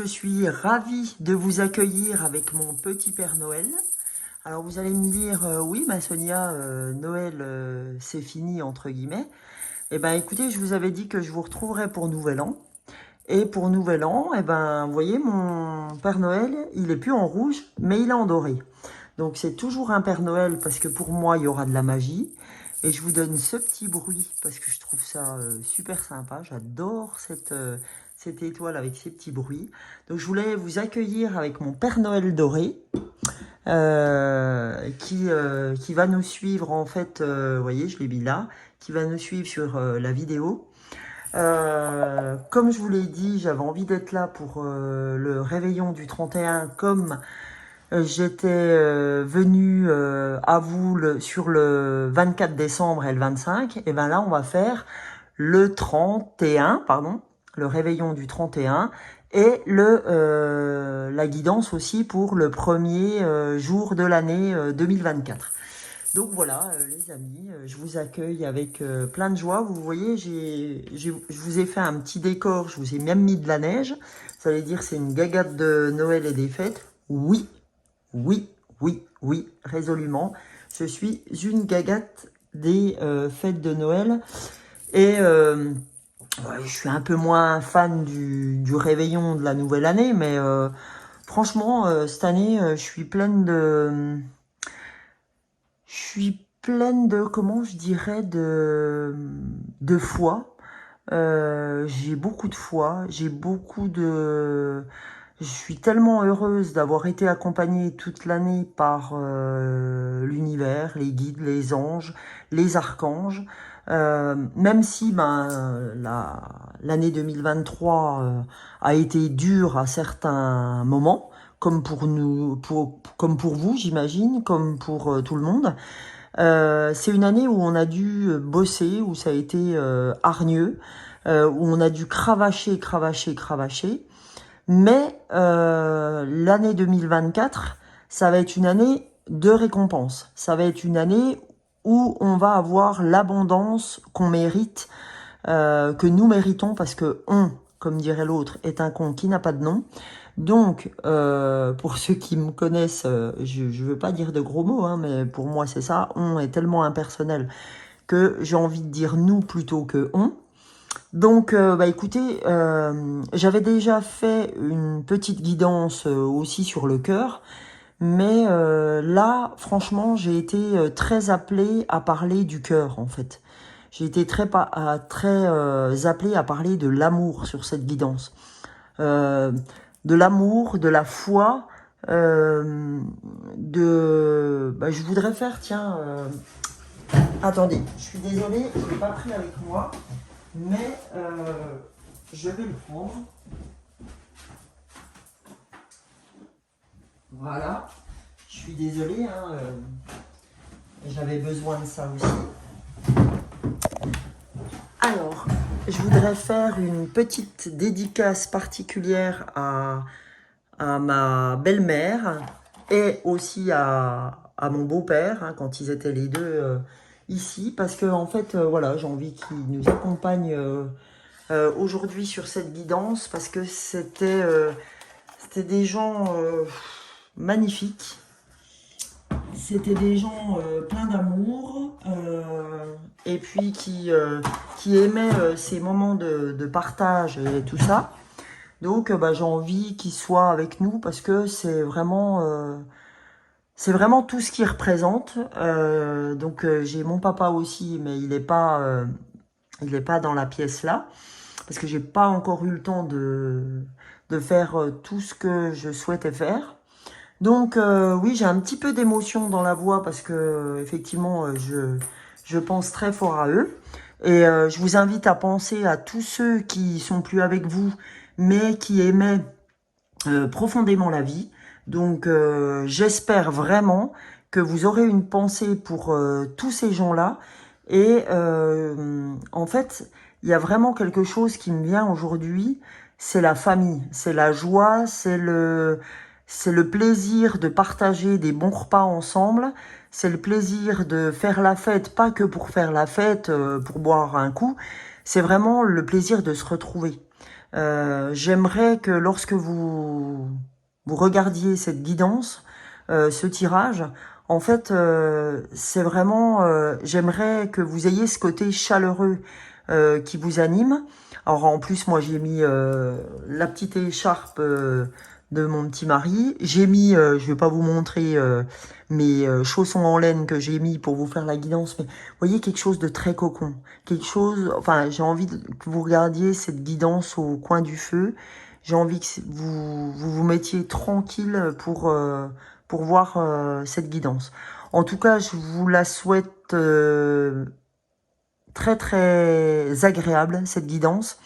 je suis ravie de vous accueillir avec mon petit Père Noël. Alors vous allez me dire, oui, ma Sonia, Noël, c'est fini, entre guillemets. Eh ben écoutez, je vous avais dit que je vous retrouverais pour Nouvel An. Et pour Nouvel An, eh ben, vous voyez, mon Père Noël, il est plus en rouge, mais il est en doré. Donc c'est toujours un Père Noël parce que pour moi, il y aura de la magie. Et je vous donne ce petit bruit parce que je trouve ça super sympa. J'adore cette étoile avec ses petits bruits. Donc je voulais vous accueillir avec mon Père Noël doré qui va nous suivre en fait, vous voyez, je l'ai mis là, qui va nous suivre sur la vidéo. Comme je vous l'ai dit, j'avais envie d'être là pour le réveillon du 31, comme j'étais venue à vous sur le 24 décembre et le 25. Et ben là, on va faire le 31, pardon, le réveillon du 31 et la guidance aussi pour le premier jour de l'année 2024. Donc voilà, les amis, je vous accueille avec plein de joie. Vous voyez, je vous ai fait un petit décor, je vous ai même mis de la neige. Ça veut dire c'est une gagate de Noël et des fêtes. Oui, oui, oui, oui, résolument. Je suis une gagate des fêtes de Noël. Et ouais, je suis un peu moins fan du réveillon de la nouvelle année, mais franchement, cette année, je suis pleine de, comment je dirais, de foi. J'ai beaucoup de foi, je suis tellement heureuse d'avoir été accompagnée toute l'année par l'univers, les guides, les anges, les archanges. Même si l'année 2023 a été dure à certains moments, comme pour nous, comme pour vous, j'imagine, comme pour tout le monde. C'est une année où on a dû bosser, où ça a été hargneux, où on a dû cravacher, cravacher, cravacher. Mais l'année 2024, ça va être une année de récompense. Ça va être une année où on va avoir l'abondance qu'on mérite, que nous méritons, parce que on, comme dirait l'autre, est un con qui n'a pas de nom. Donc, pour ceux qui me connaissent, je ne veux pas dire de gros mots, hein, mais pour moi c'est ça, on est tellement impersonnel que j'ai envie de dire nous plutôt que on. Donc, bah écoutez, j'avais déjà fait une petite guidance aussi sur le cœur, mais là, franchement, j'ai été très appelée à parler du cœur, en fait. J'ai été très appelée à parler de l'amour sur cette guidance. Euh, de l'amour, de la foi, je voudrais faire, tiens, attendez, je suis désolée, je ne l'ai pas pris avec moi. Mais je vais le prendre. Voilà. Je suis désolée, hein, j'avais besoin de ça aussi. Alors, je voudrais faire une petite dédicace particulière à ma belle-mère et aussi à mon beau-père, hein, quand ils étaient les deux ici, parce que en fait, voilà, j'ai envie qu'ils nous accompagnent aujourd'hui sur cette guidance, parce que c'était des gens magnifiques. C'était des gens pleins d'amour et puis qui aimaient ces moments de partage et tout ça. Donc j'ai envie qu'ils soient avec nous parce que c'est vraiment tout ce qu'ils représentent. Donc j'ai mon papa aussi, mais il est pas dans la pièce là parce que j'ai pas encore eu le temps de faire tout ce que je souhaitais faire. Donc oui, j'ai un petit peu d'émotion dans la voix parce que effectivement, je pense très fort à eux. Et je vous invite à penser à tous ceux qui sont plus avec vous, mais qui aimaient profondément la vie. Donc j'espère vraiment que vous aurez une pensée pour tous ces gens-là. Et en fait, il y a vraiment quelque chose qui me vient aujourd'hui, c'est la famille, c'est la joie, c'est le plaisir de partager des bons repas ensemble, c'est le plaisir de faire la fête, pas que pour faire la fête, pour boire un coup, c'est vraiment le plaisir de se retrouver. J'aimerais que lorsque vous regardiez cette guidance, ce tirage, en fait, c'est vraiment, j'aimerais que vous ayez ce côté chaleureux qui vous anime. Alors en plus, moi j'ai mis la petite écharpe de mon petit mari. J'ai mis, je vais pas vous montrer mes chaussons en laine que j'ai mis pour vous faire la guidance, mais vous voyez quelque chose de très cocon, quelque chose. Enfin, j'ai envie que vous regardiez cette guidance au coin du feu. J'ai envie que vous mettiez tranquille pour voir cette guidance. En tout cas, je vous la souhaite très très agréable, cette guidance.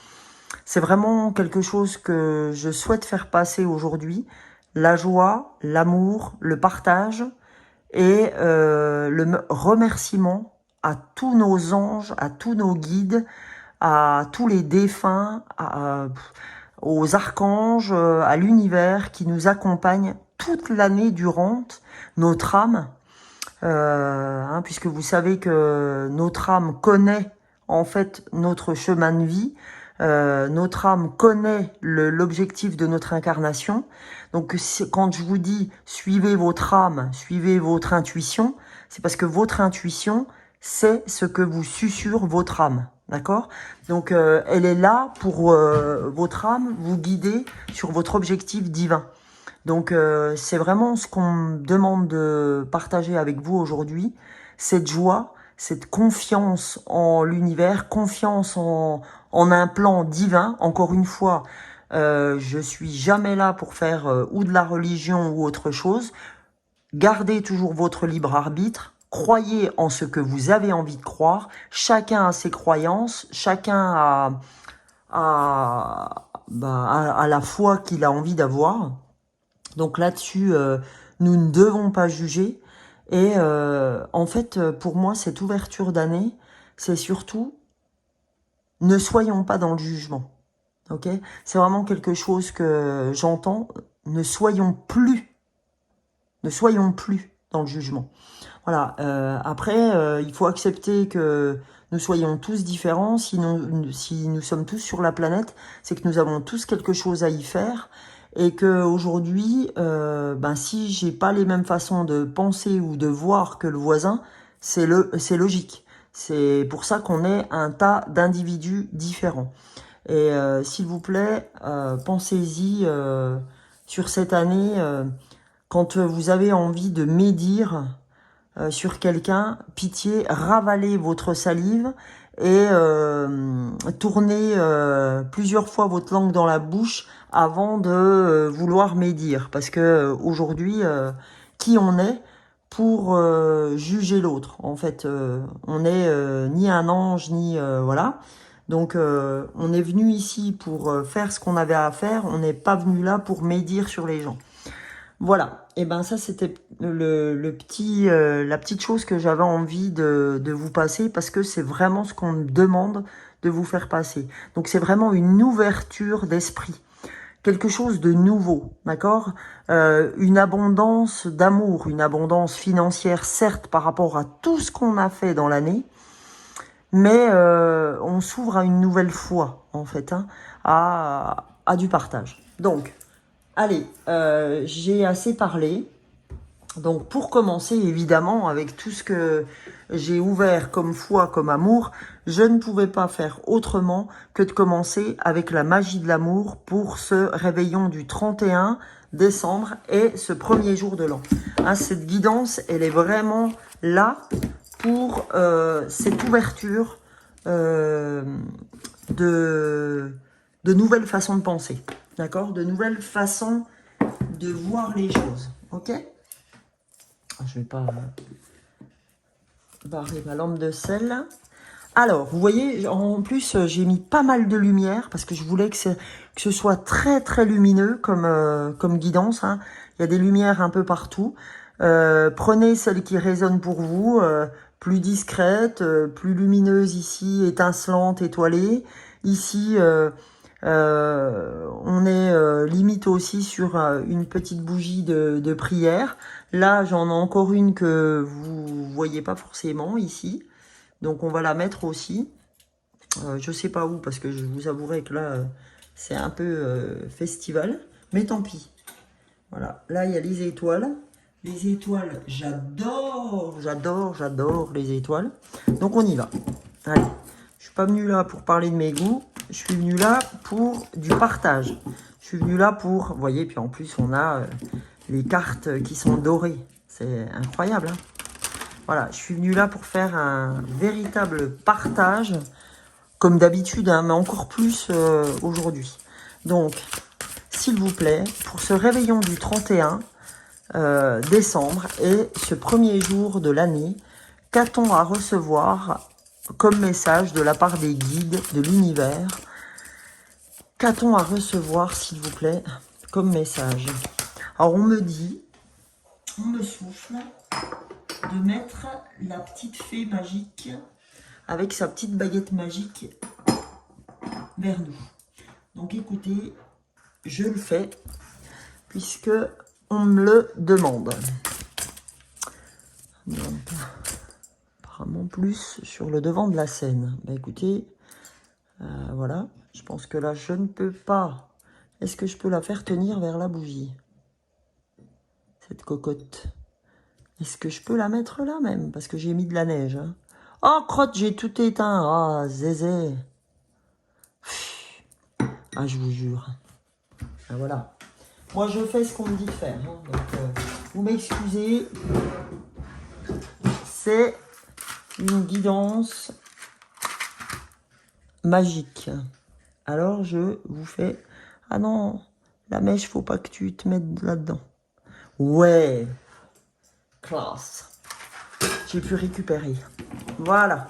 C'est vraiment quelque chose que je souhaite faire passer aujourd'hui. La joie, l'amour, le partage et le remerciement à tous nos anges, à tous nos guides, à tous les défunts, aux archanges, à l'univers qui nous accompagnent toute l'année durant, notre âme, puisque vous savez que notre âme connaît en fait notre chemin de vie, notre âme connaît l'objectif de notre incarnation. Donc quand je vous dis suivez votre âme, suivez votre intuition, c'est parce que votre intuition, c'est ce que vous susurre votre âme. D'accord? Donc elle est là pour votre âme vous guider sur votre objectif divin. Donc c'est vraiment ce qu'on me demande de partager avec vous aujourd'hui, cette joie, cette confiance en l'univers, confiance en un plan divin. Encore une fois, je suis jamais là pour faire ou de la religion ou autre chose. Gardez toujours votre libre arbitre. Croyez en ce que vous avez envie de croire. Chacun a ses croyances, chacun a la foi qu'il a envie d'avoir. Donc là-dessus, nous ne devons pas juger. Et en fait, pour moi, cette ouverture d'année, c'est surtout ne soyons pas dans le jugement. Ok? C'est vraiment quelque chose que j'entends. Ne soyons plus dans le jugement. Voilà. Après, il faut accepter que nous soyons tous différents. Si nous sommes tous sur la planète, c'est que nous avons tous quelque chose à y faire. Et que aujourd'hui, si j'ai pas les mêmes façons de penser ou de voir que le voisin, c'est logique. C'est pour ça qu'on est un tas d'individus différents. Et s'il vous plaît, pensez-y sur cette année, quand vous avez envie de médire sur quelqu'un, pitié, ravalez votre salive et tournez plusieurs fois votre langue dans la bouche avant de vouloir médire. Parce que aujourd'hui, qui on est pour juger l'autre? En fait, on n'est ni un ange, ni... voilà. Donc, on est venu ici pour faire ce qu'on avait à faire. On n'est pas venu là pour médire sur les gens. Voilà, et ben ça c'était la petite chose que j'avais envie de vous passer parce que c'est vraiment ce qu'on me demande de vous faire passer. Donc c'est vraiment une ouverture d'esprit, quelque chose de nouveau, d'accord? Une abondance d'amour, une abondance financière certes par rapport à tout ce qu'on a fait dans l'année, mais on s'ouvre à une nouvelle foi en fait, à du partage. Donc allez, j'ai assez parlé. Donc pour commencer, évidemment, avec tout ce que j'ai ouvert comme foi, comme amour, je ne pouvais pas faire autrement que de commencer avec la magie de l'amour pour ce réveillon du 31 décembre et ce premier jour de l'an. Cette guidance, elle est vraiment là pour cette ouverture de nouvelles façons de penser. D'accord? De nouvelles façons de voir les choses. Ok? Je vais pas barrer ma lampe de sel. Alors, vous voyez, en plus, j'ai mis pas mal de lumière parce que je voulais que ce soit très très lumineux comme guidance. Il y a des lumières un peu partout. Prenez celle qui résonne pour vous, plus discrète, plus lumineuse ici, étincelante, étoilée. Ici, on est limite aussi sur une petite bougie de prière. Là, j'en ai encore une que vous voyez pas forcément ici. Donc, on va la mettre aussi. Je sais pas où parce que je vous avouerai que là, C'est un peu festival, mais tant pis. Voilà, là il y a les étoiles. Les étoiles, j'adore, j'adore, j'adore les étoiles. Donc on y va. Allez, je suis pas venu là pour parler de mes goûts. Je suis venu là pour du partage. Je suis venu là pour, vous voyez, puis en plus on a les cartes qui sont dorées. C'est incroyable, hein. Voilà, je suis venu là pour faire un véritable partage, comme d'habitude, hein, mais encore plus aujourd'hui. Donc, s'il vous plaît, pour ce réveillon du 31 décembre et ce premier jour de l'année, qu'a-t-on à recevoir comme message de la part des guides de l'univers? Qu'a-t-on à recevoir, s'il vous plaît, comme message? Alors, on me dit, on me souffle de mettre la petite fée magique avec sa petite baguette magique vers nous. Donc, écoutez, je le fais puisque on me le demande. Donc, apparemment plus sur le devant de la scène. Bah, écoutez, voilà. Je pense que là, je ne peux pas. Est-ce que je peux la faire tenir vers la bougie? Cette cocotte. Est-ce que je peux la mettre là même? Parce que j'ai mis de la neige. Hein. Oh, crotte, j'ai tout éteint. Ah, zézé. Ah, je vous jure. Ah, voilà. Moi, je fais ce qu'on me dit de faire. Hein. Donc, vous m'excusez. C'est une guidance magique. Alors, je vous fais... Ah non, la mèche, faut pas que tu te mettes là-dedans. Ouais. Classe. J'ai pu récupérer. Voilà.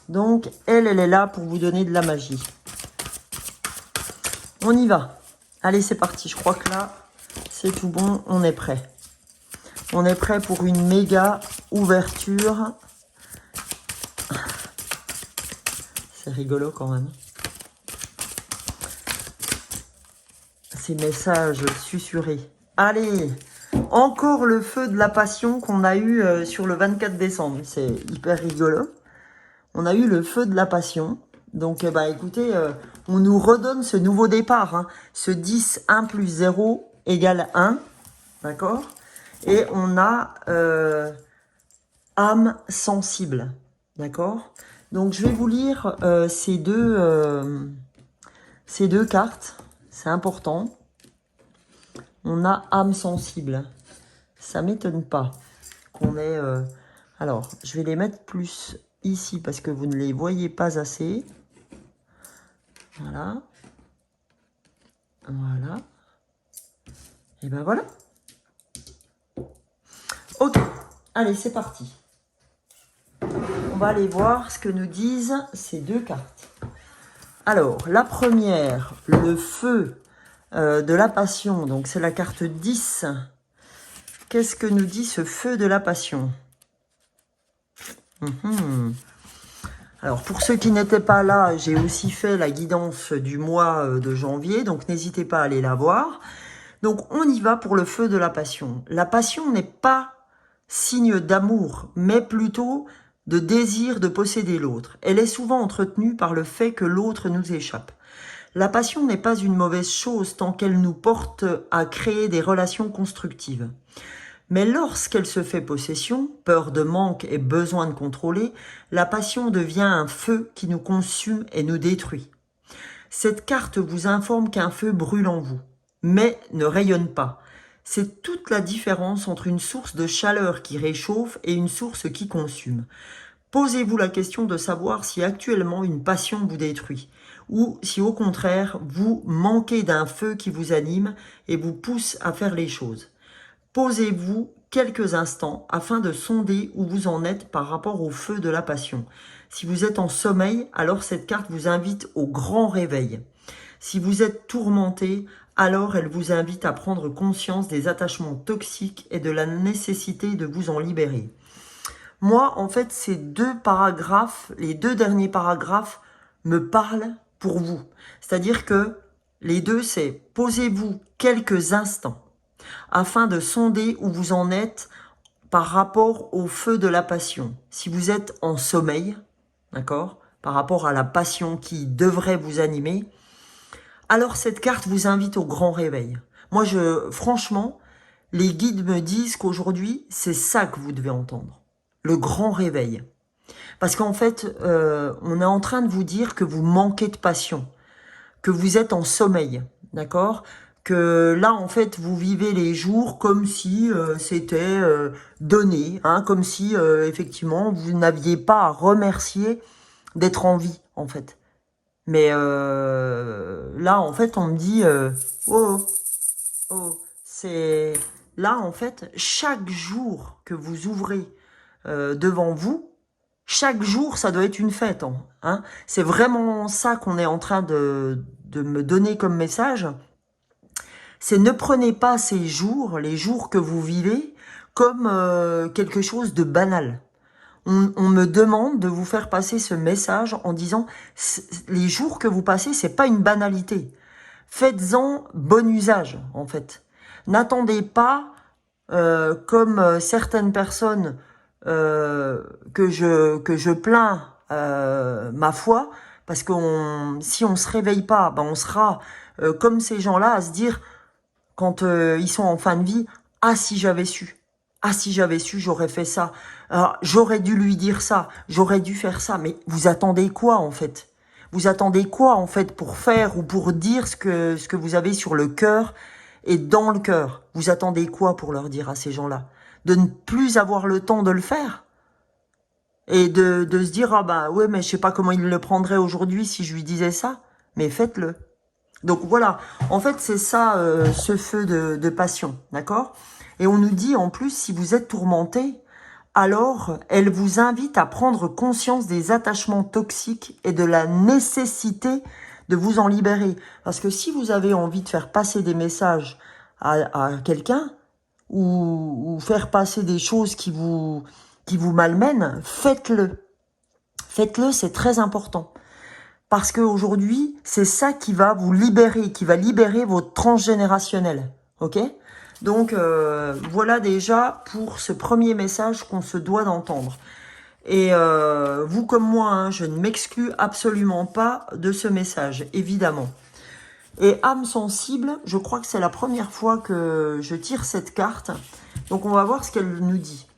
Donc, elle est là pour vous donner de la magie. On y va. Allez, c'est parti. Je crois que là, c'est tout bon. On est prêt. On est prêt pour une méga ouverture. C'est rigolo quand même. Ces messages susurrés. Allez, encore le feu de la passion qu'on a eu sur le 24 décembre. C'est hyper rigolo. On a eu le feu de la passion. Donc, bah, écoutez, on nous redonne ce nouveau départ. Hein. Ce 10, 1 plus 0 égale 1. D'accord? Et on a âme sensible. D'accord? Donc, je vais vous lire ces deux cartes. C'est important. On a âme sensible. Ça m'étonne pas qu'on ait... Alors, je vais les mettre plus ici parce que vous ne les voyez pas assez. Voilà. Voilà. Et ben voilà. Ok. Allez, c'est parti. On va aller voir ce que nous disent ces deux cartes. Alors, la première, le feu de la passion. Donc, c'est la carte 10. Qu'est-ce que nous dit ce feu de la passion? Alors, pour ceux qui n'étaient pas là, j'ai aussi fait la guidance du mois de janvier. Donc, n'hésitez pas à aller la voir. Donc, on y va pour le feu de la passion. La passion n'est pas signe d'amour, mais plutôt de désir de posséder l'autre. Elle est souvent entretenue par le fait que l'autre nous échappe. La passion n'est pas une mauvaise chose tant qu'elle nous porte à créer des relations constructives. Mais lorsqu'elle se fait possession, peur de manque et besoin de contrôler, la passion devient un feu qui nous consume et nous détruit. Cette carte vous informe qu'un feu brûle en vous, mais ne rayonne pas. C'est toute la différence entre une source de chaleur qui réchauffe et une source qui consume. Posez-vous la question de savoir si actuellement une passion vous détruit, ou si au contraire vous manquez d'un feu qui vous anime et vous pousse à faire les choses. Posez-vous quelques instants afin de sonder où vous en êtes par rapport au feu de la passion. Si vous êtes en sommeil, alors cette carte vous invite au grand réveil. Si vous êtes tourmenté, alors elle vous invite à prendre conscience des attachements toxiques et de la nécessité de vous en libérer. Moi, en fait, ces deux paragraphes, les deux derniers paragraphes, me parlent pour vous. C'est-à-dire que les deux, c'est posez-vous quelques instants afin de sonder où vous en êtes par rapport au feu de la passion. Si vous êtes en sommeil, d'accord, par rapport à la passion qui devrait vous animer, alors cette carte vous invite au grand réveil. Moi, franchement, les guides me disent qu'aujourd'hui, c'est ça que vous devez entendre. Le grand réveil. Parce qu'en fait, on est en train de vous dire que vous manquez de passion, que vous êtes en sommeil, d'accord? Que là, en fait, vous vivez les jours comme si c'était donné, hein, comme si, effectivement, vous n'aviez pas à remercier d'être en vie, en fait. Mais là, en fait, on me dit, oh, oh, c'est... Là, en fait, chaque jour que vous ouvrez devant vous, chaque jour, ça doit être une fête. Hein. C'est vraiment ça qu'on est en train de me donner comme message. C'est ne prenez pas ces jours, les jours que vous vivez, comme quelque chose de banal. On me demande de vous faire passer ce message en disant les jours que vous passez, c'est pas une banalité. Faites-en bon usage, en fait. N'attendez pas, comme certaines personnes que je plains, ma foi, parce que si on se réveille pas, ben on sera comme ces gens-là à se dire, quand ils sont en fin de vie, ah si j'avais su. Ah si j'avais su, j'aurais fait ça. J'aurais dû lui dire ça. J'aurais dû faire ça. Mais vous attendez quoi en fait? Vous attendez quoi en fait pour faire ou pour dire ce que vous avez sur le cœur et dans le cœur? Vous attendez quoi pour leur dire à ces gens-là? De ne plus avoir le temps de le faire? Et de se dire, ah bah ouais, mais je sais pas comment il le prendrait aujourd'hui si je lui disais ça. Mais faites-le. Donc voilà, en fait c'est ça, ce feu de passion, d'accord? Et on nous dit en plus, si vous êtes tourmenté, alors elle vous invite à prendre conscience des attachements toxiques et de la nécessité de vous en libérer. Parce que si vous avez envie de faire passer des messages à quelqu'un, ou faire passer des choses qui vous malmènent, faites-le. Faites-le, c'est très important. Parce qu'aujourd'hui, c'est ça qui va vous libérer, qui va libérer votre transgénérationnel. Ok? Donc, voilà déjà pour ce premier message qu'on se doit d'entendre. Et vous comme moi, hein, je ne m'exclus absolument pas de ce message, évidemment. Et âme sensible, je crois que c'est la première fois que je tire cette carte. Donc, on va voir ce qu'elle nous dit.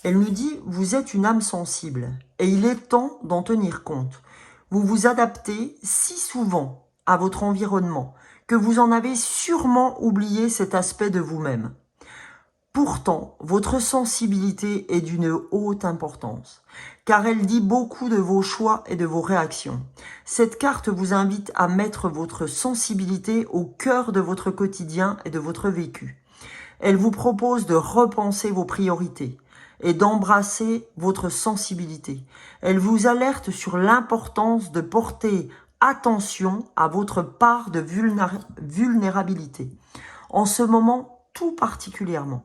Elle nous dit, vous êtes une âme sensible et il est temps d'en tenir compte. Vous vous adaptez si souvent à votre environnement que vous en avez sûrement oublié cet aspect de vous-même. Pourtant, votre sensibilité est d'une haute importance, car elle dit beaucoup de vos choix et de vos réactions. Cette carte vous invite à mettre votre sensibilité au cœur de votre quotidien et de votre vécu. Elle vous propose de repenser vos priorités et d'embrasser votre sensibilité. Elle vous alerte sur l'importance de porter attention à votre part de vulnérabilité. En ce moment, tout particulièrement.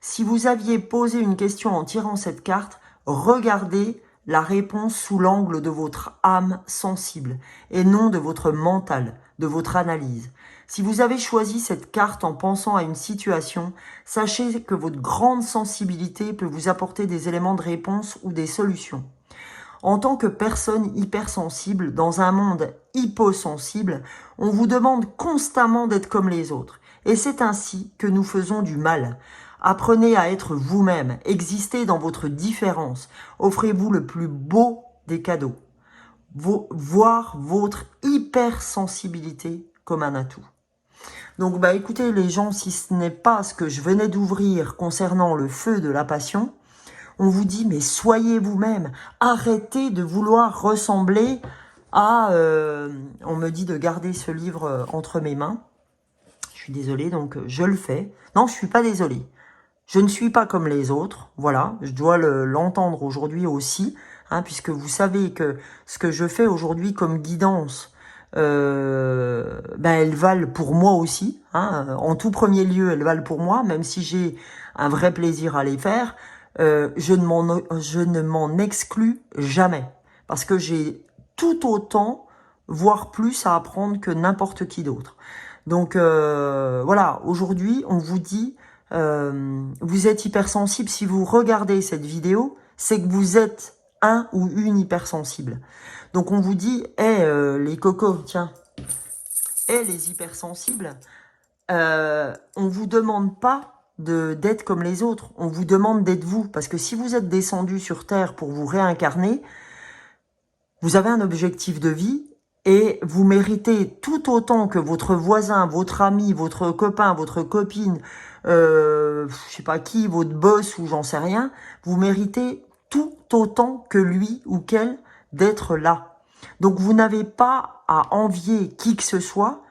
Si vous aviez posé une question en tirant cette carte, regardez la réponse sous l'angle de votre âme sensible et non de votre mental, de votre analyse. Si vous avez choisi cette carte en pensant à une situation, sachez que votre grande sensibilité peut vous apporter des éléments de réponse ou des solutions. En tant que personne hypersensible, dans un monde hyposensible, on vous demande constamment d'être comme les autres. Et c'est ainsi que nous faisons du mal. Apprenez à être vous-même, existez dans votre différence, offrez-vous le plus beau des cadeaux. Voir votre hypersensibilité comme un atout. Donc bah écoutez les gens, si ce n'est pas ce que je venais d'ouvrir concernant le feu de la passion, on vous dit mais soyez vous-même, arrêtez de vouloir ressembler à... on me dit de garder ce livre entre mes mains. Je suis désolée, donc je le fais. Non, je suis pas désolée. Je ne suis pas comme les autres, voilà, je dois l'entendre aujourd'hui aussi, hein, puisque vous savez que ce que je fais aujourd'hui comme guidance, elles valent pour moi aussi, hein, en tout premier lieu, elles valent pour moi, même si j'ai un vrai plaisir à les faire, je ne m'en exclus jamais, parce que j'ai tout autant, voire plus à apprendre que n'importe qui d'autre. Donc voilà, aujourd'hui, on vous dit... vous êtes hypersensible, si vous regardez cette vidéo, c'est que vous êtes un ou une hypersensible. Donc on vous dit, les cocos, tiens, et les hypersensibles, on vous demande pas d'être comme les autres, on vous demande d'être vous, parce que si vous êtes descendu sur Terre pour vous réincarner, vous avez un objectif de vie et vous méritez tout autant que votre voisin, votre ami, votre copain, votre copine, je sais pas qui, votre boss ou j'en sais rien, vous méritez tout autant que lui ou qu'elle d'être là. Donc vous n'avez pas à envier qui que ce soit,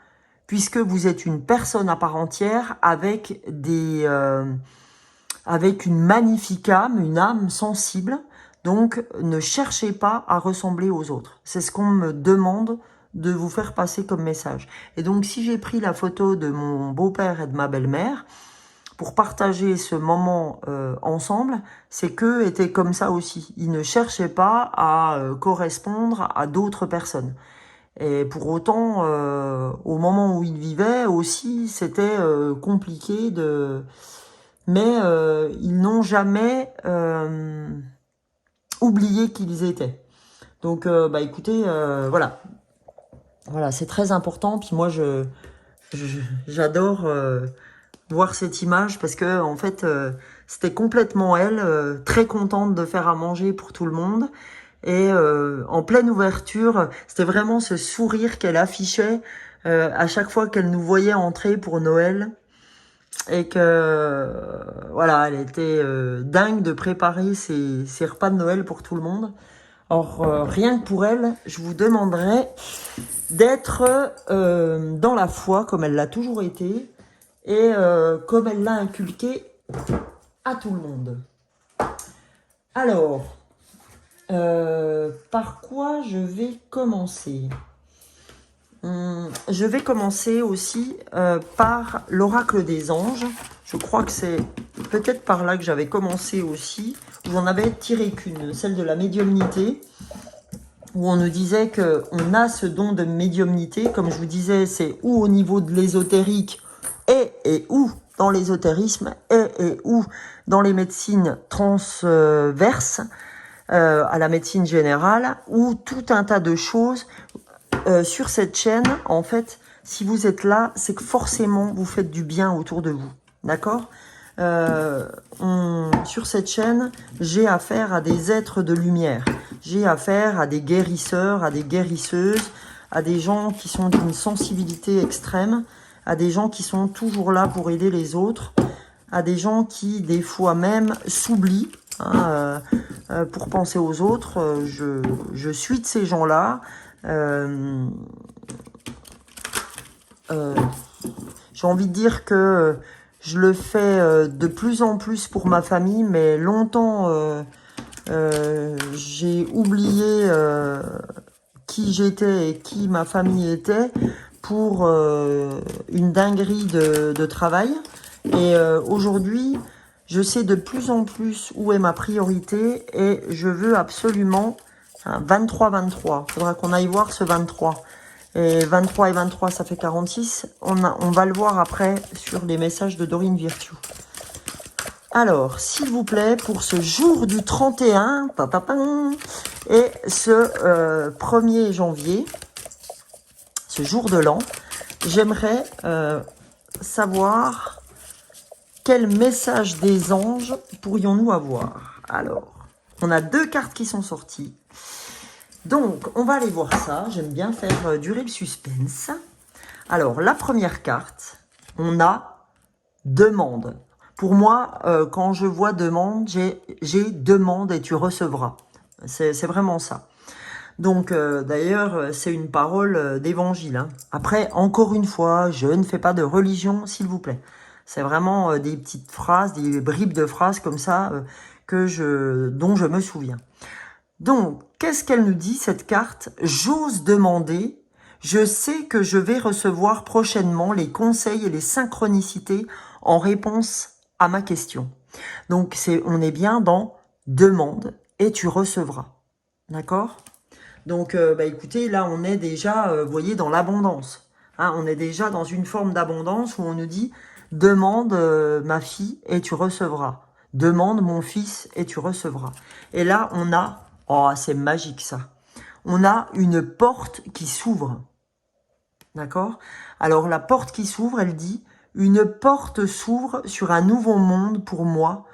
puisque vous êtes une personne à part entière avec avec une magnifique âme, une âme sensible. Donc, ne cherchez pas à ressembler aux autres. C'est ce qu'on me demande de vous faire passer comme message. Et donc, si j'ai pris la photo de mon beau-père et de ma belle-mère pour partager ce moment ensemble, c'est qu'eux étaient comme ça aussi. Ils ne cherchaient pas à correspondre à d'autres personnes. Et pour autant, au moment où ils vivaient aussi, c'était compliqué de... Mais ils n'ont jamais oublié qui ils étaient. Donc, bah écoutez, voilà. Voilà, c'est très important. Puis moi, j'adore voir cette image parce que en fait, c'était complètement elle, très contente de faire à manger pour tout le monde. Et en pleine ouverture, c'était vraiment ce sourire qu'elle affichait à chaque fois qu'elle nous voyait entrer pour Noël. Et que, voilà, elle était dingue de préparer ses repas de Noël pour tout le monde. Or, rien que pour elle, je vous demanderais d'être dans la foi comme elle l'a toujours été et comme elle l'a inculqué à tout le monde. Alors, par quoi je vais commencer ? Je vais commencer aussi par l'oracle des anges. Je crois que c'est peut-être par là que j'avais commencé aussi, où j'en avais tiré qu'une, celle de la médiumnité, où on nous disait qu'on a ce don de médiumnité. Comme je vous disais, c'est ou au niveau de l'ésotérique et ou dans l'ésotérisme et ou dans les médecines transverses à la médecine générale, ou tout un tas de choses. Sur cette chaîne, en fait, si vous êtes là, c'est que forcément vous faites du bien autour de vous, d'accord ? Sur cette chaîne, j'ai affaire à des êtres de lumière, j'ai affaire à des guérisseurs, à des guérisseuses, à des gens qui sont d'une sensibilité extrême, à des gens qui sont toujours là pour aider les autres, à des gens qui, des fois même, s'oublient pour penser aux autres. Je suis de ces gens-là. J'ai envie de dire que je le fais de plus en plus pour ma famille, mais longtemps j'ai oublié qui j'étais et qui ma famille était pour une dinguerie de travail. Et aujourd'hui, je sais de plus en plus où est ma priorité et je veux absolument 23-23. Il faudra qu'on aille voir ce 23. Et 23 et 23, ça fait 46. On va le voir après sur les messages de Dorine Virtue. Alors, s'il vous plaît, pour ce jour du 31 et ce 1er janvier, ce jour de l'an, j'aimerais savoir quel message des anges pourrions-nous avoir. Alors, on a 2 cartes qui sont sorties. Donc, on va aller voir ça. J'aime bien faire durer le suspense. Alors, la première carte, on a demande. Pour moi, quand je vois demande, j'ai demande et tu recevras. C'est vraiment ça. Donc, d'ailleurs, c'est une parole d'évangile. Hein. Après, encore une fois, je ne fais pas de religion, s'il vous plaît. C'est vraiment des petites phrases, des bribes de phrases comme ça dont je me souviens. Donc, qu'est-ce qu'elle nous dit, cette carte ? J'ose demander, je sais que je vais recevoir prochainement les conseils et les synchronicités en réponse à ma question. Donc, on est bien dans demande et tu recevras. D'accord ? Donc, écoutez, là, on est déjà, vous voyez, dans l'abondance. Hein, on est déjà dans une forme d'abondance où on nous dit demande ma fille et tu recevras. Demande mon fils et tu recevras. Et là, on a... Oh, c'est magique ça. On a une porte qui s'ouvre. D'accord? Alors, la porte qui s'ouvre, elle dit, une porte s'ouvre sur un nouveau monde pour moi,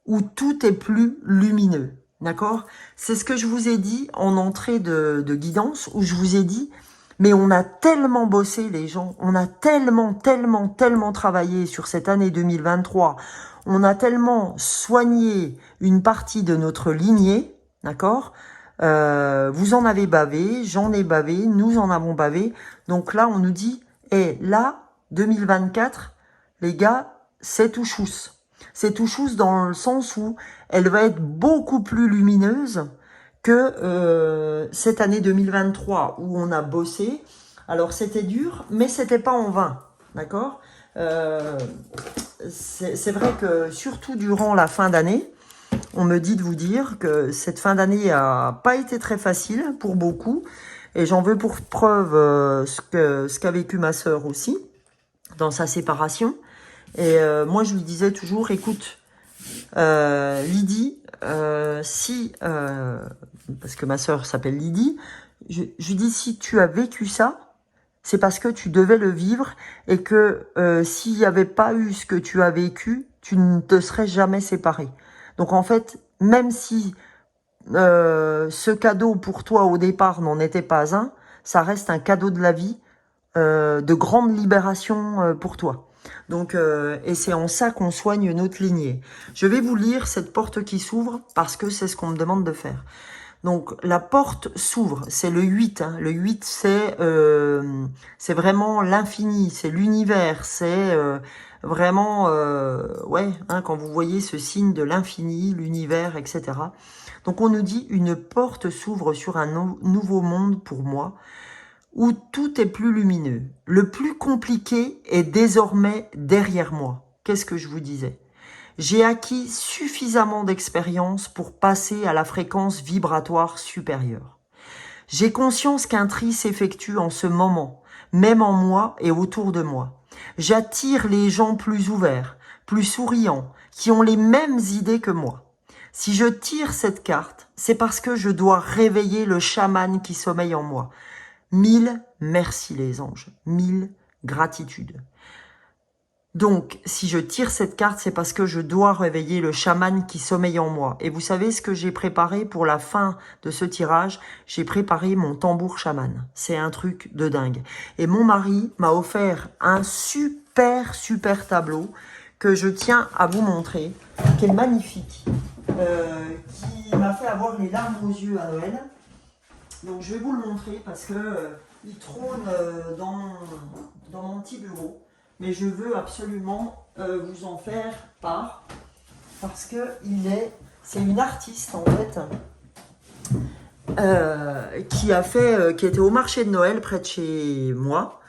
où tout est plus lumineux. D'accord? C'est ce que je vous ai dit en entrée de guidance, où je vous ai dit, mais on a tellement bossé les gens, on a tellement travaillé sur cette année 2023, on a tellement soigné une partie de notre lignée, d'accord? Vous en avez bavé, j'en ai bavé, nous en avons bavé. Donc là, on nous dit, là, 2024, les gars, c'est tout chousse. C'est tout chousse dans le sens où elle va être beaucoup plus lumineuse que cette année 2023 où on a bossé. Alors c'était dur, mais c'était pas en vain, d'accord? C'est vrai que surtout durant la fin d'année, on me dit de vous dire que cette fin d'année a pas été très facile pour beaucoup. Et j'en veux pour preuve ce qu'a vécu ma sœur aussi dans sa séparation. Et moi, je lui disais toujours, écoute, Lydie, parce que ma sœur s'appelle Lydie, je lui dis, si tu as vécu ça, c'est parce que tu devais le vivre et que s'il n'y avait pas eu ce que tu as vécu, tu ne te serais jamais séparé. Donc en fait, même si ce cadeau pour toi au départ n'en était pas un, ça reste un cadeau de la vie, de grande libération pour toi. Donc, et c'est en ça qu'on soigne notre lignée. Je vais vous lire cette porte qui s'ouvre parce que c'est ce qu'on me demande de faire. Donc, la porte s'ouvre, c'est le 8. Hein. Le 8, c'est vraiment l'infini, c'est l'univers, c'est vraiment, ouais, hein, quand vous voyez ce signe de l'infini, l'univers, etc. Donc, on nous dit, une porte s'ouvre sur un nouveau monde pour moi, où tout est plus lumineux. Le plus compliqué est désormais derrière moi. Qu'est-ce que je vous disais? J'ai acquis suffisamment d'expérience pour passer à la fréquence vibratoire supérieure. J'ai conscience qu'un tri s'effectue en ce moment, même en moi et autour de moi. J'attire les gens plus ouverts, plus souriants, qui ont les mêmes idées que moi. Si je tire cette carte, c'est parce que je dois réveiller le chaman qui sommeille en moi. 1000 merci les anges, 1000 gratitudes. Donc, si je tire cette carte, c'est parce que je dois réveiller le chaman qui sommeille en moi. Et vous savez ce que j'ai préparé pour la fin de ce tirage? J'ai préparé mon tambour chaman. C'est un truc de dingue. Et mon mari m'a offert un super tableau que je tiens à vous montrer, qui est magnifique, qui m'a fait avoir les larmes aux yeux à Noël. Donc je vais vous le montrer parce que il trône dans mon petit bureau. Mais je veux absolument vous en faire part parce que c'est une artiste en fait qui était au marché de Noël près de chez moi.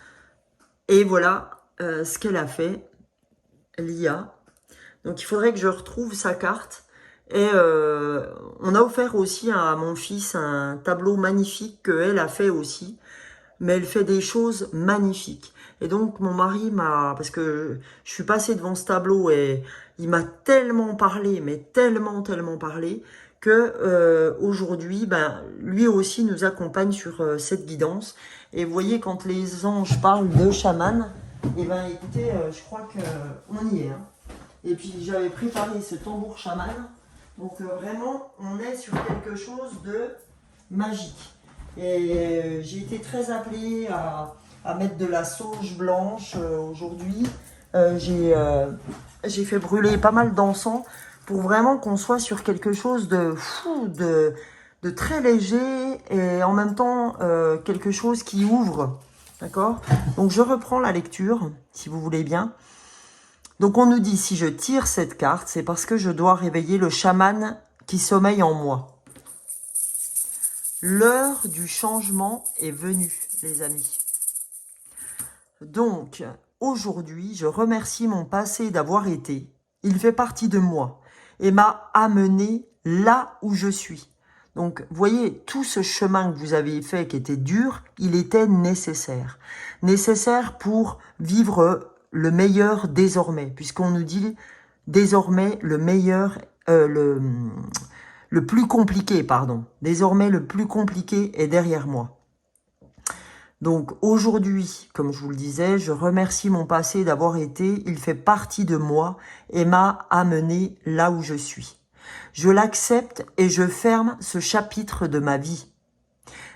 Et voilà ce qu'elle a fait, Lia. Donc il faudrait que je retrouve sa carte. Et on a offert aussi à mon fils un tableau magnifique qu'elle a fait aussi. Mais elle fait des choses magnifiques. Et donc mon mari parce que je suis passée devant ce tableau et il m'a tellement parlé, mais tellement parlé, que aujourd'hui, lui aussi nous accompagne sur cette guidance. Et vous voyez, quand les anges parlent de chaman, et écoutez, je crois qu'on y est. Hein. Et puis j'avais préparé ce tambour chaman. Donc vraiment, on est sur quelque chose de magique. Et j'ai été très appelée à mettre de la sauge blanche aujourd'hui. J'ai fait brûler pas mal d'encens pour vraiment qu'on soit sur quelque chose de fou, de très léger et en même temps quelque chose qui ouvre. D'accord? Donc je reprends la lecture, si vous voulez bien. Donc on nous dit, si je tire cette carte, c'est parce que je dois réveiller le chaman qui sommeille en moi. L'heure du changement est venue, les amis. Donc, aujourd'hui, je remercie mon passé d'avoir été. Il fait partie de moi et m'a amené là où je suis. Donc, voyez, tout ce chemin que vous avez fait qui était dur, il était nécessaire. Nécessaire pour vivre le meilleur désormais, puisqu'on nous dit désormais le meilleur, le plus compliqué, pardon. Désormais, le plus compliqué est derrière moi. Donc aujourd'hui, comme je vous le disais, je remercie mon passé d'avoir été, il fait partie de moi et m'a amené là où je suis. Je l'accepte et je ferme ce chapitre de ma vie.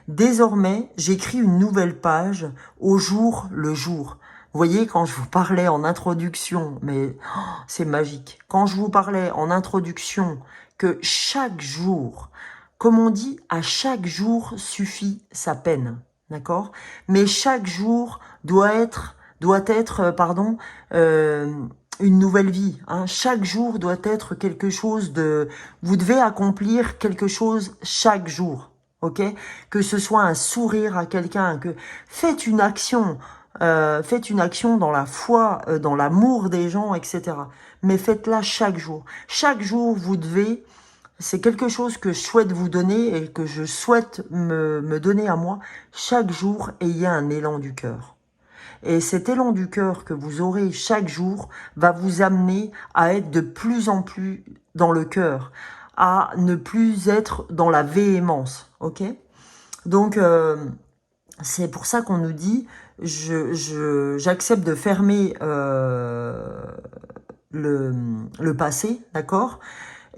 Désormais, j'écris une nouvelle page au jour le jour. Vous voyez, quand je vous parlais en introduction, mais c'est magique. Quand je vous parlais en introduction que chaque jour, comme on dit, à chaque jour suffit sa peine, d'accord? Mais chaque jour doit être, une nouvelle vie. Hein. Chaque jour doit être quelque chose de... Vous devez accomplir quelque chose chaque jour. Ok, que ce soit un sourire à quelqu'un, que faites une action dans la foi, dans l'amour des gens, etc. Mais faites-la chaque jour. Chaque jour, vous devez, c'est quelque chose que je souhaite vous donner et que je souhaite me donner à moi. Chaque jour, ayez un élan du cœur. Et cet élan du cœur que vous aurez chaque jour va vous amener à être de plus en plus dans le cœur, à ne plus être dans la véhémence, ok? Donc, c'est pour ça qu'on nous dit, j'accepte de fermer le passé, d'accord?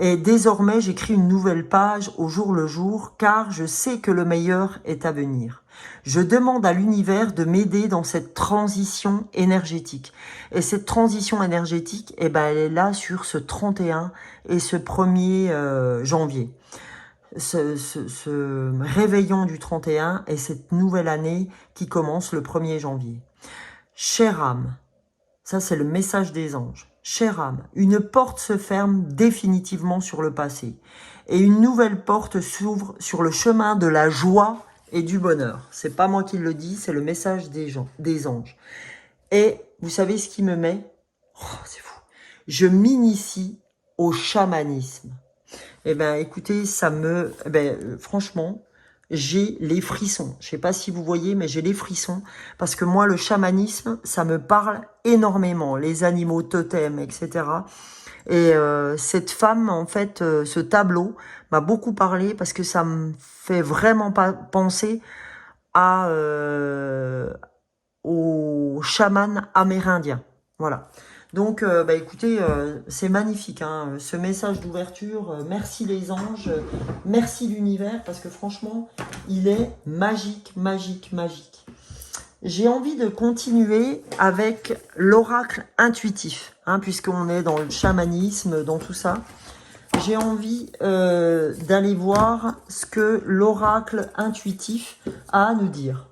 Et désormais, j'écris une nouvelle page au jour le jour, car je sais que le meilleur est à venir. Je demande à l'univers de m'aider dans cette transition énergétique. Et cette transition énergétique, eh ben, elle est là sur ce 31 et ce 1er janvier. Ce réveillon du 31 et cette nouvelle année qui commence le 1er janvier. Chère âme, ça c'est le message des anges. Chère âme, une porte se ferme définitivement sur le passé et une nouvelle porte s'ouvre sur le chemin de la joie et du bonheur. C'est pas moi qui le dis, c'est le message des anges. Et vous savez ce qui me met? Oh, c'est fou. Je m'initie au chamanisme. Eh ben, écoutez, franchement, j'ai les frissons. Je sais pas si vous voyez, mais j'ai les frissons parce que moi, le chamanisme, ça me parle énormément. Les animaux totems, etc. Et cette femme, en fait, ce tableau m'a beaucoup parlé parce que ça me fait vraiment pas penser au chaman amérindien. Voilà. Donc, écoutez, c'est magnifique, hein, ce message d'ouverture. Merci les anges, merci l'univers, parce que franchement, il est magique, magique, magique. J'ai envie de continuer avec l'oracle intuitif, hein, puisqu'on est dans le chamanisme, dans tout ça. J'ai envie d'aller voir ce que l'oracle intuitif a à nous dire.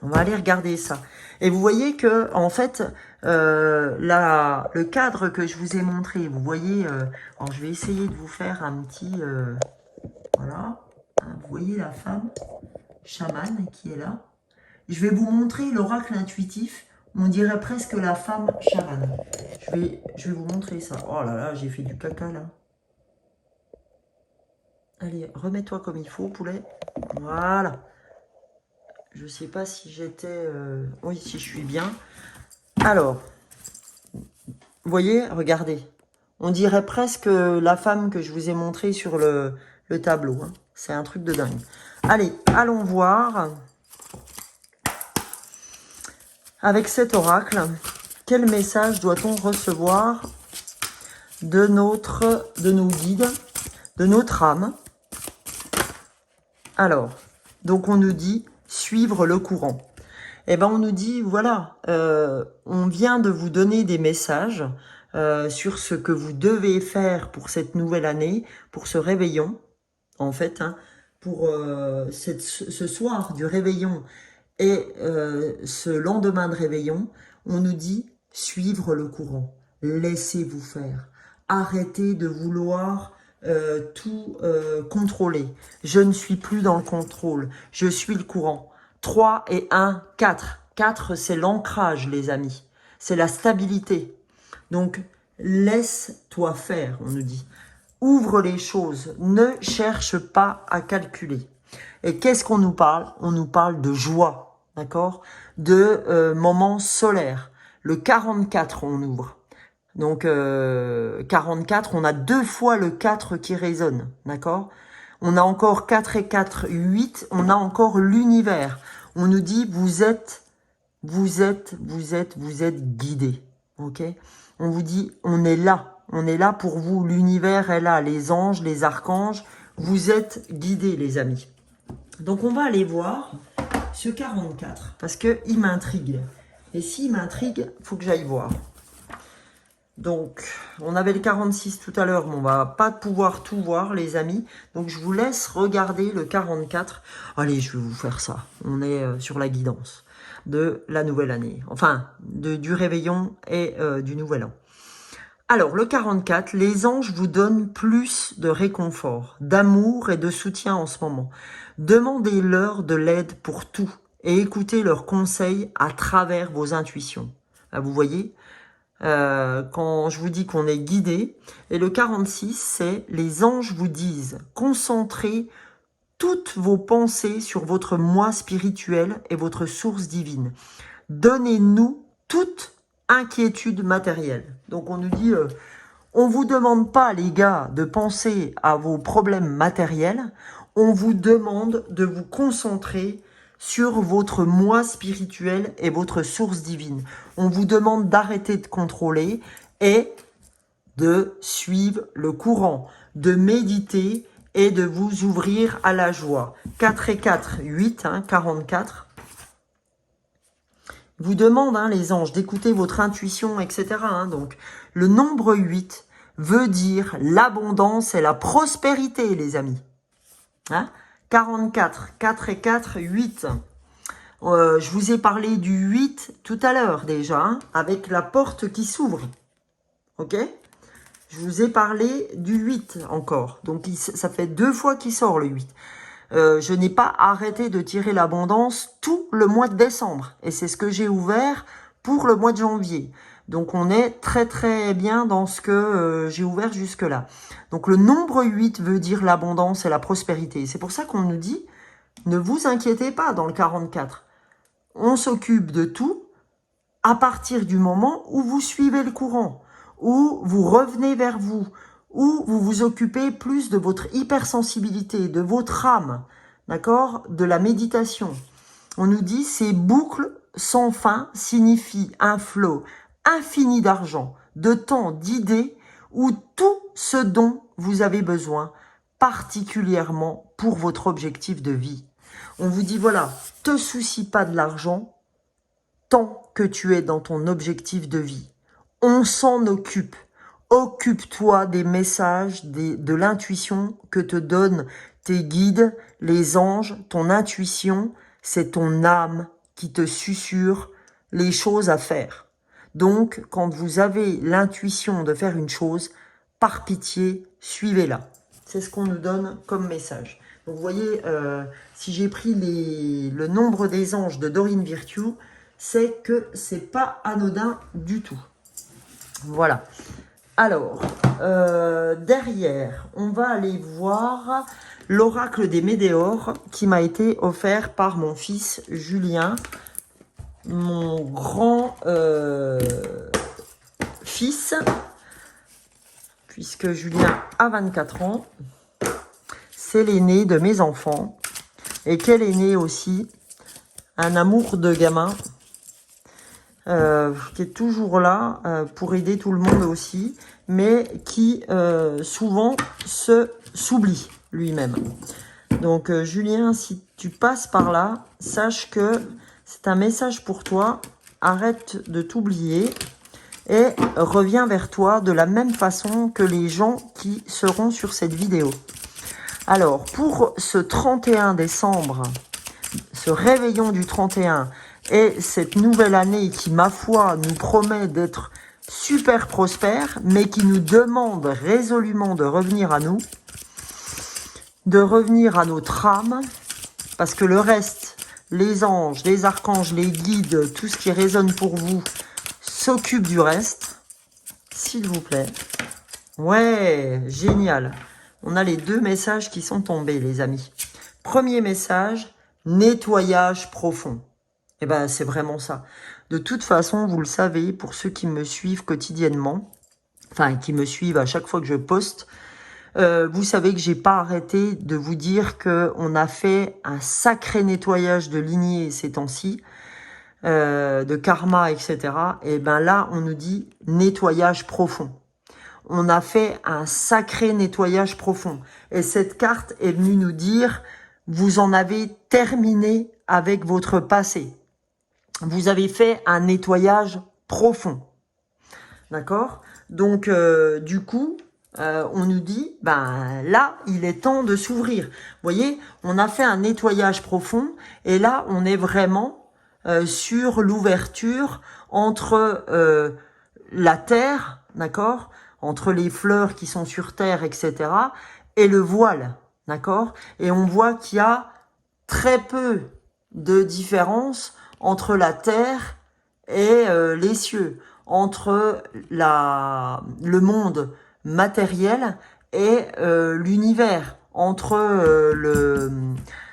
On va aller regarder ça. Et vous voyez que, en fait, le cadre que je vous ai montré, vous voyez, alors je vais essayer de vous faire un petit, voilà, hein, vous voyez la femme chamane qui est là. Je vais vous montrer l'oracle intuitif, on dirait presque la femme chamane. Je vais vous montrer ça. Oh là là, j'ai fait du caca là. Allez, remets-toi comme il faut, poulet. Voilà. Je sais pas si j'étais... Oui, si je suis bien. Alors, vous voyez, regardez. On dirait presque la femme que je vous ai montrée sur le tableau. Hein. C'est un truc de dingue. Allez, allons voir. Avec cet oracle, quel message doit-on recevoir de nos guides, de notre âme? Alors, donc on nous dit suivre le courant. Eh ben on nous dit, voilà, on vient de vous donner des messages sur ce que vous devez faire pour cette nouvelle année, pour ce réveillon, en fait, hein, pour ce soir du réveillon et ce lendemain de réveillon, on nous dit suivre le courant, laissez-vous faire, arrêtez de vouloir tout contrôler. Je ne suis plus dans le contrôle, je suis le courant. 3 et 1, 4. 4, c'est l'ancrage, les amis. C'est la stabilité. Donc, laisse-toi faire, on nous dit. Ouvre les choses. Ne cherche pas à calculer. Et qu'est-ce qu'on nous parle? On nous parle de joie, d'accord? De moments solaires. Le 44, on ouvre. Donc, 44, on a 2 fois le 4 qui résonne, d'accord? On a encore 4 et 4, 8. On a encore l'univers. On nous dit, vous êtes guidés. Ok? On vous dit, on est là. On est là pour vous. L'univers est là. Les anges, les archanges. Vous êtes guidés, les amis. Donc, on va aller voir ce 44 parce qu'il m'intrigue. Et s'il m'intrigue, il faut que j'aille voir. Donc, on avait le 46 tout à l'heure, mais on va pas pouvoir tout voir, les amis. Donc, je vous laisse regarder le 44. Allez, je vais vous faire ça. On est sur la guidance de la nouvelle année. Enfin, du réveillon et du nouvel an. Alors, le 44, les anges vous donnent plus de réconfort, d'amour et de soutien en ce moment. Demandez-leur de l'aide pour tout et écoutez leurs conseils à travers vos intuitions. Là, vous voyez, quand je vous dis qu'on est guidé. Et le 46, c'est les anges vous disent, concentrez toutes vos pensées sur votre moi spirituel et votre source divine. Donnez-nous toute inquiétude matérielle. Donc on nous dit, on vous demande pas les gars de penser à vos problèmes matériels, on vous demande de vous concentrer sur votre moi spirituel et votre source divine. On vous demande d'arrêter de contrôler et de suivre le courant, de méditer et de vous ouvrir à la joie. 4 et 4, 8, 44. Vous demande, les anges, d'écouter votre intuition, etc. Donc, le nombre 8 veut dire l'abondance et la prospérité, les amis. 44, 4 et 4, 8. Je vous ai parlé du 8 tout à l'heure déjà, avec la porte qui s'ouvre. Ok? Je vous ai parlé du 8 encore. Donc, ça fait 2 fois qu'il sort le 8. Je n'ai pas arrêté de tirer l'abondance tout le mois de décembre. Et c'est ce que j'ai ouvert pour le mois de janvier. Donc, on est très très bien dans ce que j'ai ouvert jusque-là. Donc, le nombre 8 veut dire l'abondance et la prospérité. C'est pour ça qu'on nous dit, ne vous inquiétez pas dans le 44. On s'occupe de tout à partir du moment où vous suivez le courant, où vous revenez vers vous, où vous vous occupez plus de votre hypersensibilité, de votre âme, d'accord, de la méditation. On nous dit, ces boucles sans fin signifient un flot infini d'argent, de temps, d'idées, ou tout ce dont vous avez besoin, particulièrement pour votre objectif de vie. On vous dit, voilà, te soucie pas de l'argent tant que tu es dans ton objectif de vie. On s'en occupe. Occupe-toi des messages, de l'intuition que te donnent tes guides, les anges, ton intuition. C'est ton âme qui te susurre les choses à faire. Donc, quand vous avez l'intuition de faire une chose, par pitié, suivez-la. C'est ce qu'on nous donne comme message. Donc, vous voyez, si j'ai pris le nombre des anges de Dorine Virtue, c'est que c'est pas anodin du tout. Voilà. Alors, derrière, on va aller voir l'oracle des météores qui m'a été offert par mon fils Julien, mon grand fils, puisque Julien a 24 ans. C'est l'aîné de mes enfants. Et quel aîné aussi, un amour de gamin, qui est toujours là pour aider tout le monde aussi, mais qui souvent s'oublie lui-même. Donc Julien, si tu passes par là, sache que c'est un message pour toi. Arrête de t'oublier et reviens vers toi de la même façon que les gens qui seront sur cette vidéo. Alors, pour ce 31 décembre, ce réveillon du 31 et cette nouvelle année qui, ma foi, nous promet d'être super prospère, mais qui nous demande résolument de revenir à nous, de revenir à notre âme, parce que le reste, les anges, les archanges, les guides, tout ce qui résonne pour vous, s'occupe du reste, s'il vous plaît. Ouais, génial. On a les 2 messages qui sont tombés, les amis. Premier message, nettoyage profond. Eh ben, c'est vraiment ça. De toute façon, vous le savez, pour ceux qui me suivent quotidiennement, enfin, qui me suivent à chaque fois que je poste, Vous savez que j'ai pas arrêté de vous dire que on a fait un sacré nettoyage de lignée ces temps-ci, de karma, etc. Et ben là, on nous dit nettoyage profond. On a fait un sacré nettoyage profond. Et cette carte est venue nous dire, vous en avez terminé avec votre passé. Vous avez fait un nettoyage profond. D'accord? Donc, du coup, on nous dit, ben là, il est temps de s'ouvrir. Vous voyez, on a fait un nettoyage profond et là, on est vraiment sur l'ouverture entre la terre, d'accord? Entre les fleurs qui sont sur terre, etc. et le voile, d'accord? Et on voit qu'il y a très peu de différence entre la terre et les cieux, entre le monde matériel et l'univers, entre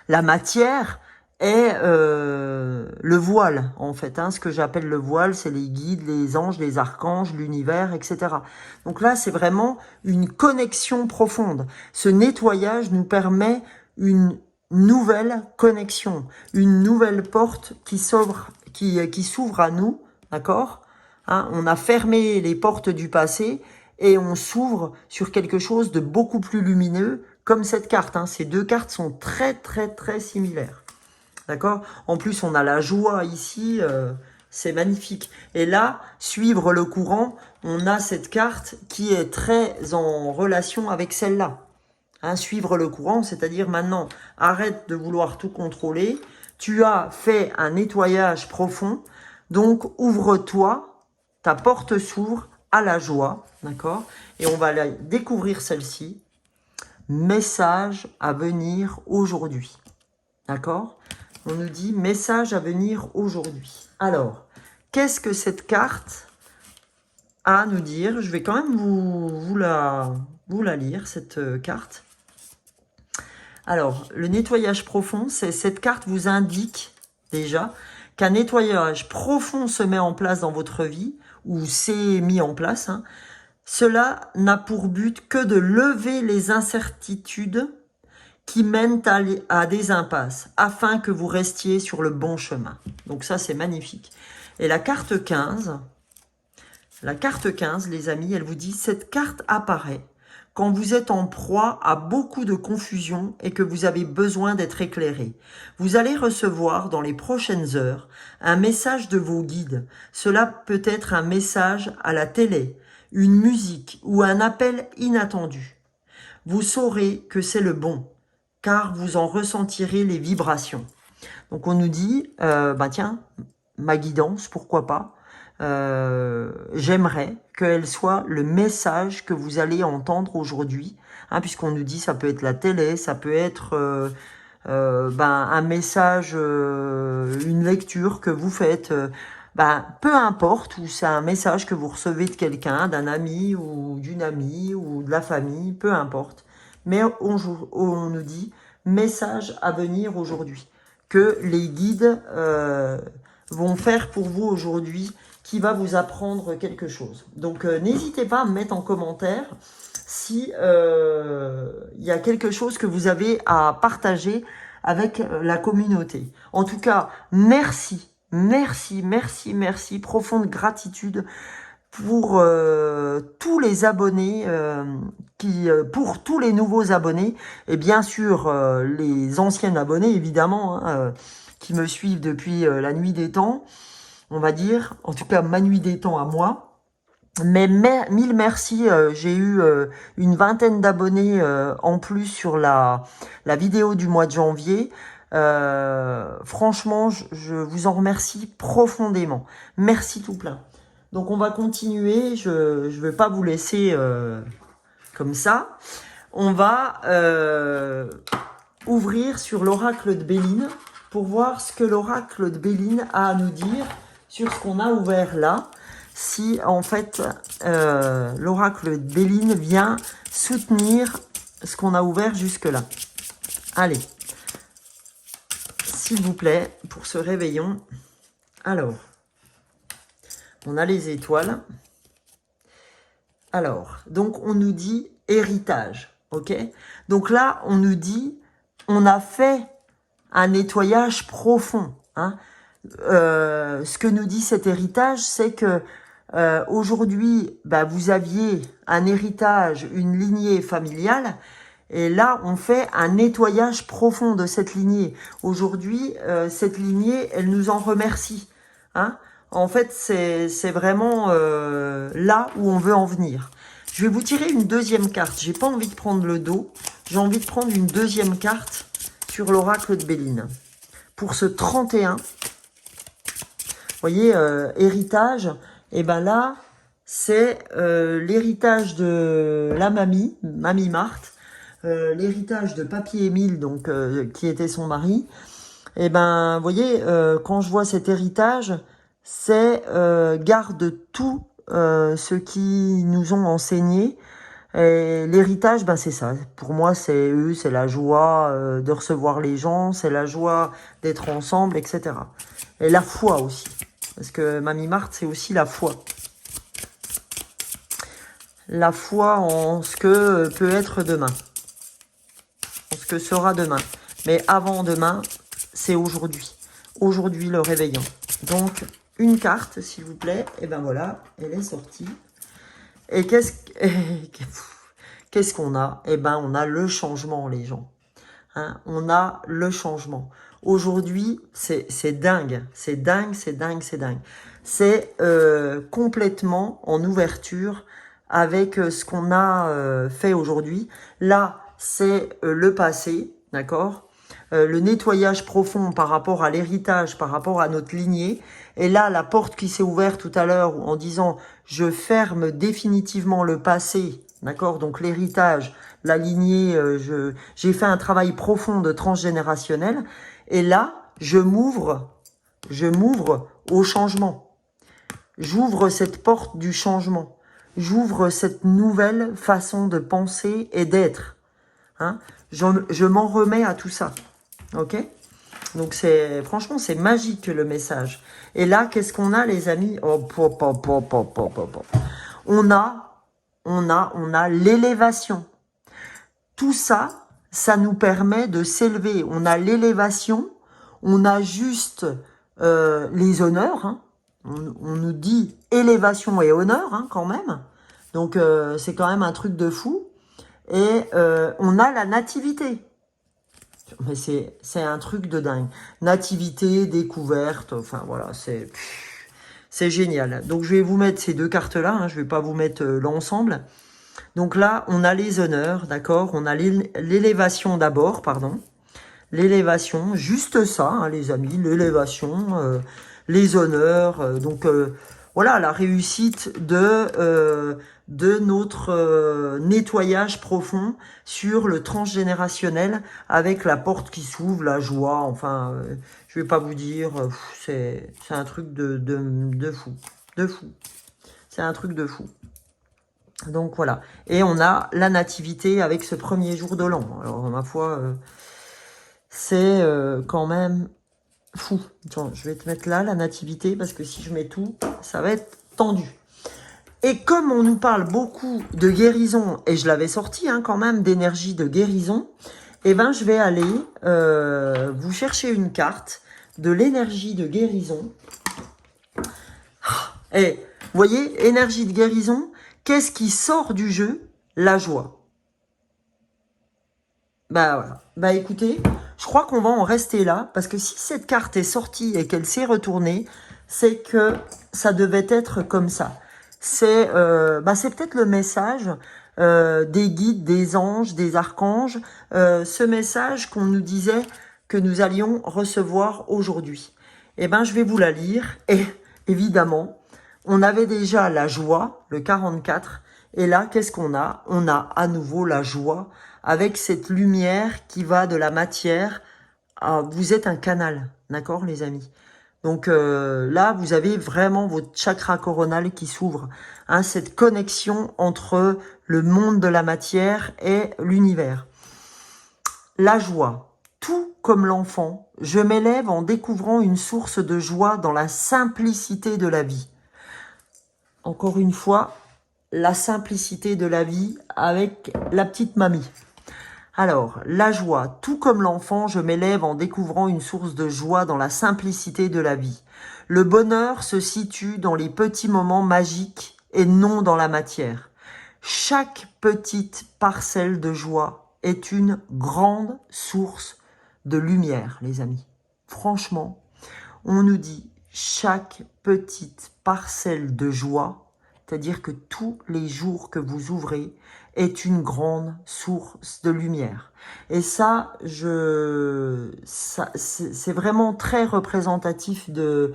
la matière et le voile, en fait. Hein, ce que j'appelle le voile, c'est les guides, les anges, les archanges, l'univers, etc. Donc là, c'est vraiment une connexion profonde. Ce nettoyage nous permet une nouvelle connexion, une nouvelle porte qui s'ouvre à nous, d'accord? Hein, on a fermé les portes du passé et on s'ouvre sur quelque chose de beaucoup plus lumineux, comme cette carte. Hein. Ces deux cartes sont très, très, très similaires. D'accord? En plus, on a la joie ici, c'est magnifique. Et là, suivre le courant, on a cette carte qui est très en relation avec celle-là. Hein, suivre le courant, c'est-à-dire maintenant, arrête de vouloir tout contrôler. Tu as fait un nettoyage profond, donc ouvre-toi, ta porte s'ouvre à la joie, d'accord? Et on va la découvrir celle-ci. Message à venir aujourd'hui, d'accord? On nous dit message à venir aujourd'hui. Alors, qu'est-ce que cette carte a à nous dire? Je vais quand même vous la lire, cette carte. Alors, le nettoyage profond, cette carte vous indique déjà qu'un nettoyage profond se met en place dans votre vie, ou s'est mis en place. Hein. Cela n'a pour but que de lever les incertitudes qui mènent à des impasses, afin que vous restiez sur le bon chemin. Donc ça, c'est magnifique. Et la carte 15, les amis, elle vous dit, cette carte apparaît quand vous êtes en proie à beaucoup de confusion et que vous avez besoin d'être éclairé. Vous allez recevoir dans les prochaines heures un message de vos guides. Cela peut être un message à la télé, une musique ou un appel inattendu. Vous saurez que c'est le bon, car vous en ressentirez les vibrations. Donc on nous dit, tiens, ma guidance, pourquoi pas, j'aimerais qu'elle soit le message que vous allez entendre aujourd'hui, hein, puisqu'on nous dit ça peut être la télé, ça peut être un message, une lecture que vous faites, peu importe, ou c'est un message que vous recevez de quelqu'un, d'un ami ou d'une amie ou de la famille, peu importe. Mais on nous dit message à venir aujourd'hui, que les guides vont faire pour vous aujourd'hui, qui va vous apprendre quelque chose. Donc n'hésitez pas à me mettre en commentaire si y a quelque chose que vous avez à partager avec la communauté. En tout cas, merci, profonde gratitude pour tous les abonnés, pour tous les nouveaux abonnés, et bien sûr les anciens abonnés, évidemment, hein, qui me suivent depuis la nuit des temps, on va dire, en tout cas ma nuit des temps à moi. Mais mille merci, j'ai eu une vingtaine d'abonnés en plus sur la vidéo du mois de janvier. Franchement, je vous en remercie profondément. Merci tout plein. Donc on va continuer, je ne vais pas vous laisser comme ça. On va ouvrir sur l'oracle de Béline pour voir ce que l'oracle de Béline a à nous dire sur ce qu'on a ouvert là. Si en fait l'oracle de Béline vient soutenir ce qu'on a ouvert jusque là. Allez, s'il vous plaît, pour ce réveillon. Alors, on a les étoiles. Alors, donc on nous dit héritage. ok? Donc là, on nous dit, on a fait un nettoyage profond, hein. Ce que nous dit cet héritage, c'est que aujourd'hui, bah, vous aviez un héritage, une lignée familiale, et là, on fait un nettoyage profond de cette lignée. Aujourd'hui, cette lignée, elle nous en remercie, hein. En fait, c'est vraiment là où on veut en venir. Je vais vous tirer une deuxième carte. J'ai pas envie de prendre le dos. J'ai envie de prendre une deuxième carte sur l'oracle de Béline. Pour ce 31, vous voyez, héritage, et ben là, c'est l'héritage de la mamie Marthe, l'héritage de Papy Émile, donc qui était son mari. Et ben, vous voyez, quand je vois cet héritage, c'est garde tout ce qui nous ont enseigné. Et l'héritage, ben c'est ça. Pour moi, c'est eux, c'est la joie de recevoir les gens, c'est la joie d'être ensemble, etc. Et la foi aussi. Parce que Mamie Marthe, c'est aussi la foi. La foi en ce que peut être demain. En ce que sera demain. Mais avant demain, c'est aujourd'hui. Aujourd'hui, le réveillon. Donc, une carte, s'il vous plaît. Et ben voilà, elle est sortie. Et qu'est-ce qu'on a? Eh ben, on a le changement, les gens. Hein, on a le changement. Aujourd'hui, c'est dingue. C'est dingue, c'est dingue, c'est dingue. C'est complètement en ouverture avec ce qu'on a fait aujourd'hui. Là, c'est le passé, d'accord? Le nettoyage profond par rapport à l'héritage, par rapport à notre lignée. Et là, la porte qui s'est ouverte tout à l'heure en disant « je ferme définitivement le passé », d'accord? Donc l'héritage, la lignée, j'ai fait un travail profond de transgénérationnel. Et là, je m'ouvre au changement. J'ouvre cette porte du changement. J'ouvre cette nouvelle façon de penser et d'être. Hein? Je m'en remets à tout ça. Ok? Donc franchement, c'est magique le message. Et là, qu'est-ce qu'on a, les amis? Oh, on a l'élévation. Tout ça, ça nous permet de s'élever. On a l'élévation, on a juste les honneurs. Hein. On nous dit élévation et honneur, hein, quand même. Donc, c'est quand même un truc de fou. Et on a la nativité. Mais c'est un truc de dingue. Nativité, découverte, enfin voilà, c'est génial. Donc, je vais vous mettre ces deux cartes-là. Hein, je vais pas vous mettre l'ensemble. Donc là, on a les honneurs, d'accord? On a l'élévation d'abord, pardon. L'élévation, juste ça, hein, les amis, l'élévation, les honneurs. Donc voilà, la réussite de notre nettoyage profond sur le transgénérationnel avec la porte qui s'ouvre, la joie. Enfin, je vais pas vous dire, c'est un truc de fou. De fou. C'est un truc de fou. Donc voilà. Et on a la nativité avec ce premier jour de l'an. Alors ma foi, c'est quand même fou. Attends, je vais te mettre là, la nativité, parce que si je mets tout, ça va être tendu. Et comme on nous parle beaucoup de guérison, et je l'avais sorti hein, quand même d'énergie de guérison, eh ben je vais aller vous chercher une carte de l'énergie de guérison. Et vous voyez, énergie de guérison, qu'est-ce qui sort du jeu? La joie. Bah voilà. Bah écoutez, je crois qu'on va en rester là, parce que si cette carte est sortie et qu'elle s'est retournée, c'est que ça devait être comme ça. C'est peut-être le message des guides, des anges, des archanges, ce message qu'on nous disait que nous allions recevoir aujourd'hui. Eh ben, je vais vous la lire, et évidemment, on avait déjà la joie, le 44, et là, qu'est-ce qu'on a? On a à nouveau la joie, avec cette lumière qui va de la matière à... Vous êtes un canal, d'accord les amis? Donc là, vous avez vraiment votre chakra coronal qui s'ouvre. Hein, cette connexion entre le monde de la matière et l'univers. La joie, tout comme l'enfant, je m'élève en découvrant une source de joie dans la simplicité de la vie. Encore une fois, la simplicité de la vie avec la petite mamie. Alors, la joie, tout comme l'enfant, je m'élève en découvrant une source de joie dans la simplicité de la vie. Le bonheur se situe dans les petits moments magiques et non dans la matière. Chaque petite parcelle de joie est une grande source de lumière, les amis. Franchement, on nous dit chaque petite parcelle de joie, c'est-à-dire que tous les jours que vous ouvrez, est une grande source de lumière. Et ça, c'est vraiment très représentatif de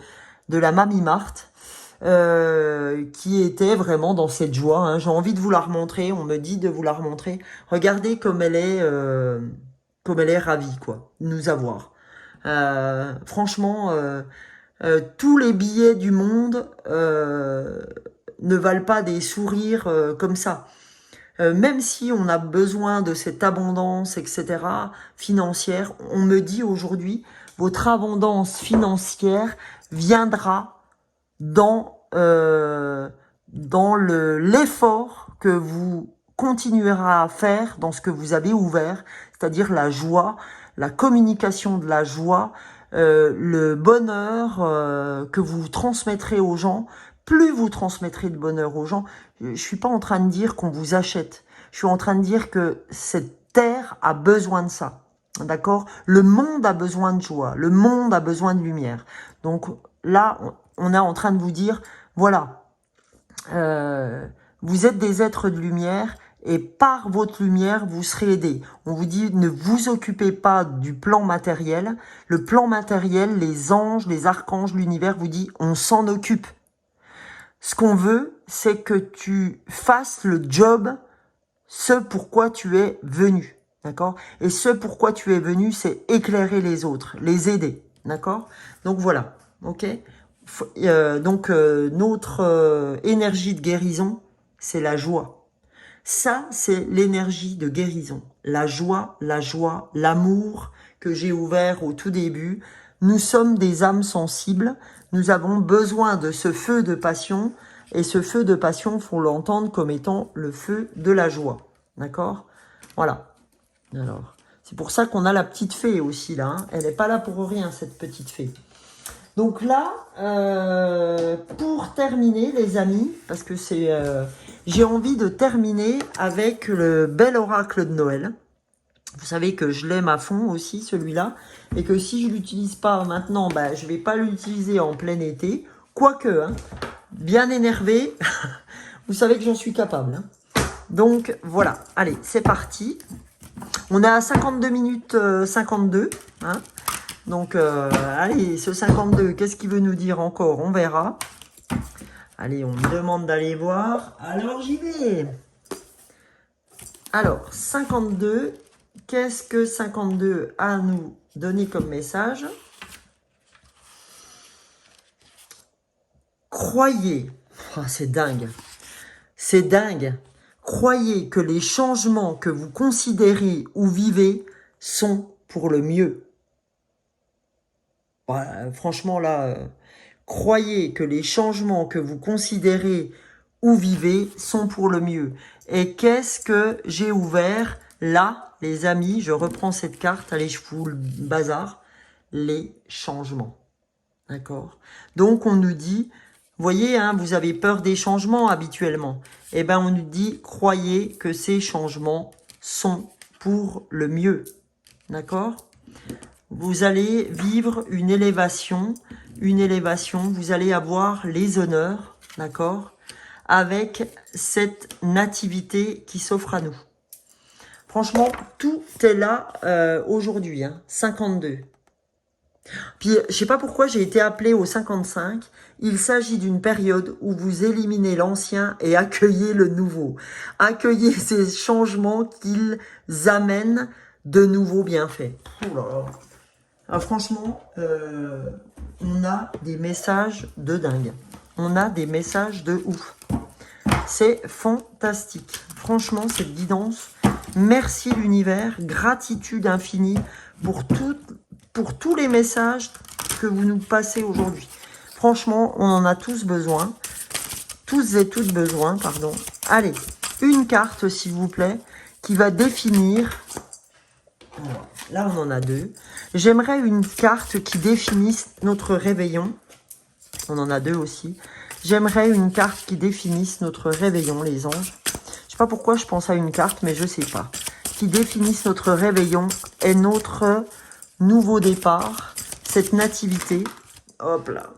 la Mamie Marthe, qui était vraiment dans cette joie. Hein. J'ai envie de vous la remontrer, on me dit de vous la remontrer. Regardez comme elle est ravie, quoi, de nous avoir. Franchement, tous les billets du monde ne valent pas des sourires comme ça. Même si on a besoin de cette abondance, etc., financière, on me dit aujourd'hui, votre abondance financière viendra dans l'effort que vous continuerez à faire dans ce que vous avez ouvert, c'est-à-dire la joie, la communication de la joie, le bonheur que vous transmettrez aux gens. Plus vous transmettrez de bonheur aux gens, je suis pas en train de dire qu'on vous achète. Je suis en train de dire que cette terre a besoin de ça. D'accord? Le monde a besoin de joie. Le monde a besoin de lumière. Donc là, on est en train de vous dire, voilà, vous êtes des êtres de lumière et par votre lumière, vous serez aidés. On vous dit, ne vous occupez pas du plan matériel. Le plan matériel, les anges, les archanges, l'univers vous dit, on s'en occupe. Ce qu'on veut, c'est que tu fasses le job, ce pourquoi tu es venu, d'accord? Et ce pourquoi tu es venu, c'est éclairer les autres, les aider, d'accord? Donc voilà, ok? Notre énergie de guérison, c'est la joie. Ça, c'est l'énergie de guérison. La joie, l'amour que j'ai ouvert au tout début. Nous sommes des âmes sensibles. Nous avons besoin de ce feu de passion. Et ce feu de passion, faut l'entendre comme étant le feu de la joie. D'accord? Voilà. Alors, c'est pour ça qu'on a la petite fée aussi, là. Hein. Elle n'est pas là pour rien, cette petite fée. Donc là, pour terminer, les amis, parce que c'est, j'ai envie de terminer avec le bel oracle de Noël. Vous savez que je l'aime à fond aussi, celui-là, et que si je l'utilise pas maintenant, bah, je vais pas l'utiliser en plein été. Quoique, hein, bien énervé, vous savez que j'en suis capable. Hein. Donc voilà, allez, c'est parti. On est à 52 minutes 52, hein. Donc, allez, ce 52, qu'est-ce qu'il veut nous dire encore? On verra. Allez, on me demande d'aller voir. Alors, j'y vais. Alors, 52, qu'est-ce que 52 a à nous donner comme message? Croyez. Oh, c'est dingue. C'est dingue. Croyez que les changements que vous considérez ou vivez sont pour le mieux. Franchement, là, croyez que les changements que vous considérez ou vivez sont pour le mieux. Et qu'est-ce que j'ai ouvert là, les amis? Je reprends cette carte. Allez, je fous le bazar. Les changements. D'accord? Donc, on nous dit, voyez, hein, vous avez peur des changements habituellement. Eh bien, on nous dit, croyez que ces changements sont pour le mieux. D'accord? Vous allez vivre une élévation, vous allez avoir les honneurs, d'accord, avec cette nativité qui s'offre à nous. Franchement, tout est là aujourd'hui, hein, 52. Puis, je sais pas pourquoi j'ai été appelé au 55. Il s'agit d'une période où vous éliminez l'ancien et accueillez le nouveau. Accueillez ces changements qu'ils amènent de nouveaux bienfaits. Oh là là. Alors franchement, on a des messages de dingue. On a des messages de ouf. C'est fantastique. Franchement, cette guidance, merci l'univers, gratitude infinie pour tous les messages que vous nous passez aujourd'hui. Franchement, on en a tous besoin. Tous et toutes besoin, pardon. Allez, une carte, s'il vous plaît, qui va définir... Alors, là, on en a deux. J'aimerais une carte qui définisse notre réveillon. On en a deux aussi. J'aimerais une carte qui définisse notre réveillon, les anges. Je sais pas pourquoi je pense à une carte, mais je sais pas. Qui définisse notre réveillon et notre nouveau départ, cette nativité. Hop là.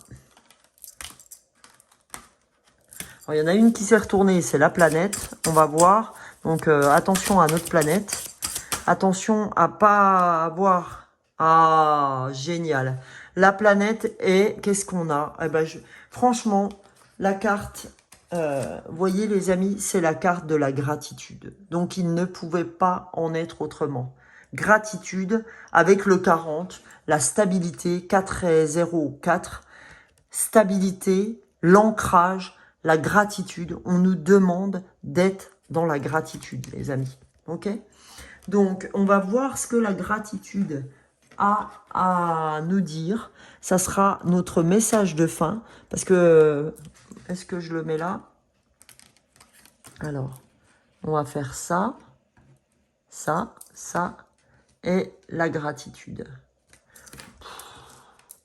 Alors, il y en a une qui s'est retournée, c'est la planète. On va voir. Donc, attention à notre planète. Attention à pas avoir... Ah, génial. La planète est... Qu'est-ce qu'on a? Eh ben, franchement, la carte... voyez les amis, c'est la carte de la gratitude. Donc, il ne pouvait pas en être autrement. Gratitude avec le 40, la stabilité, 4 et 0, 4. Stabilité, l'ancrage, la gratitude. On nous demande d'être dans la gratitude, les amis. Ok? Donc, on va voir ce que la gratitude a à nous dire. Ça sera notre message de fin. Parce que, est-ce que je le mets là? Alors, on va faire ça, ça, ça et la gratitude.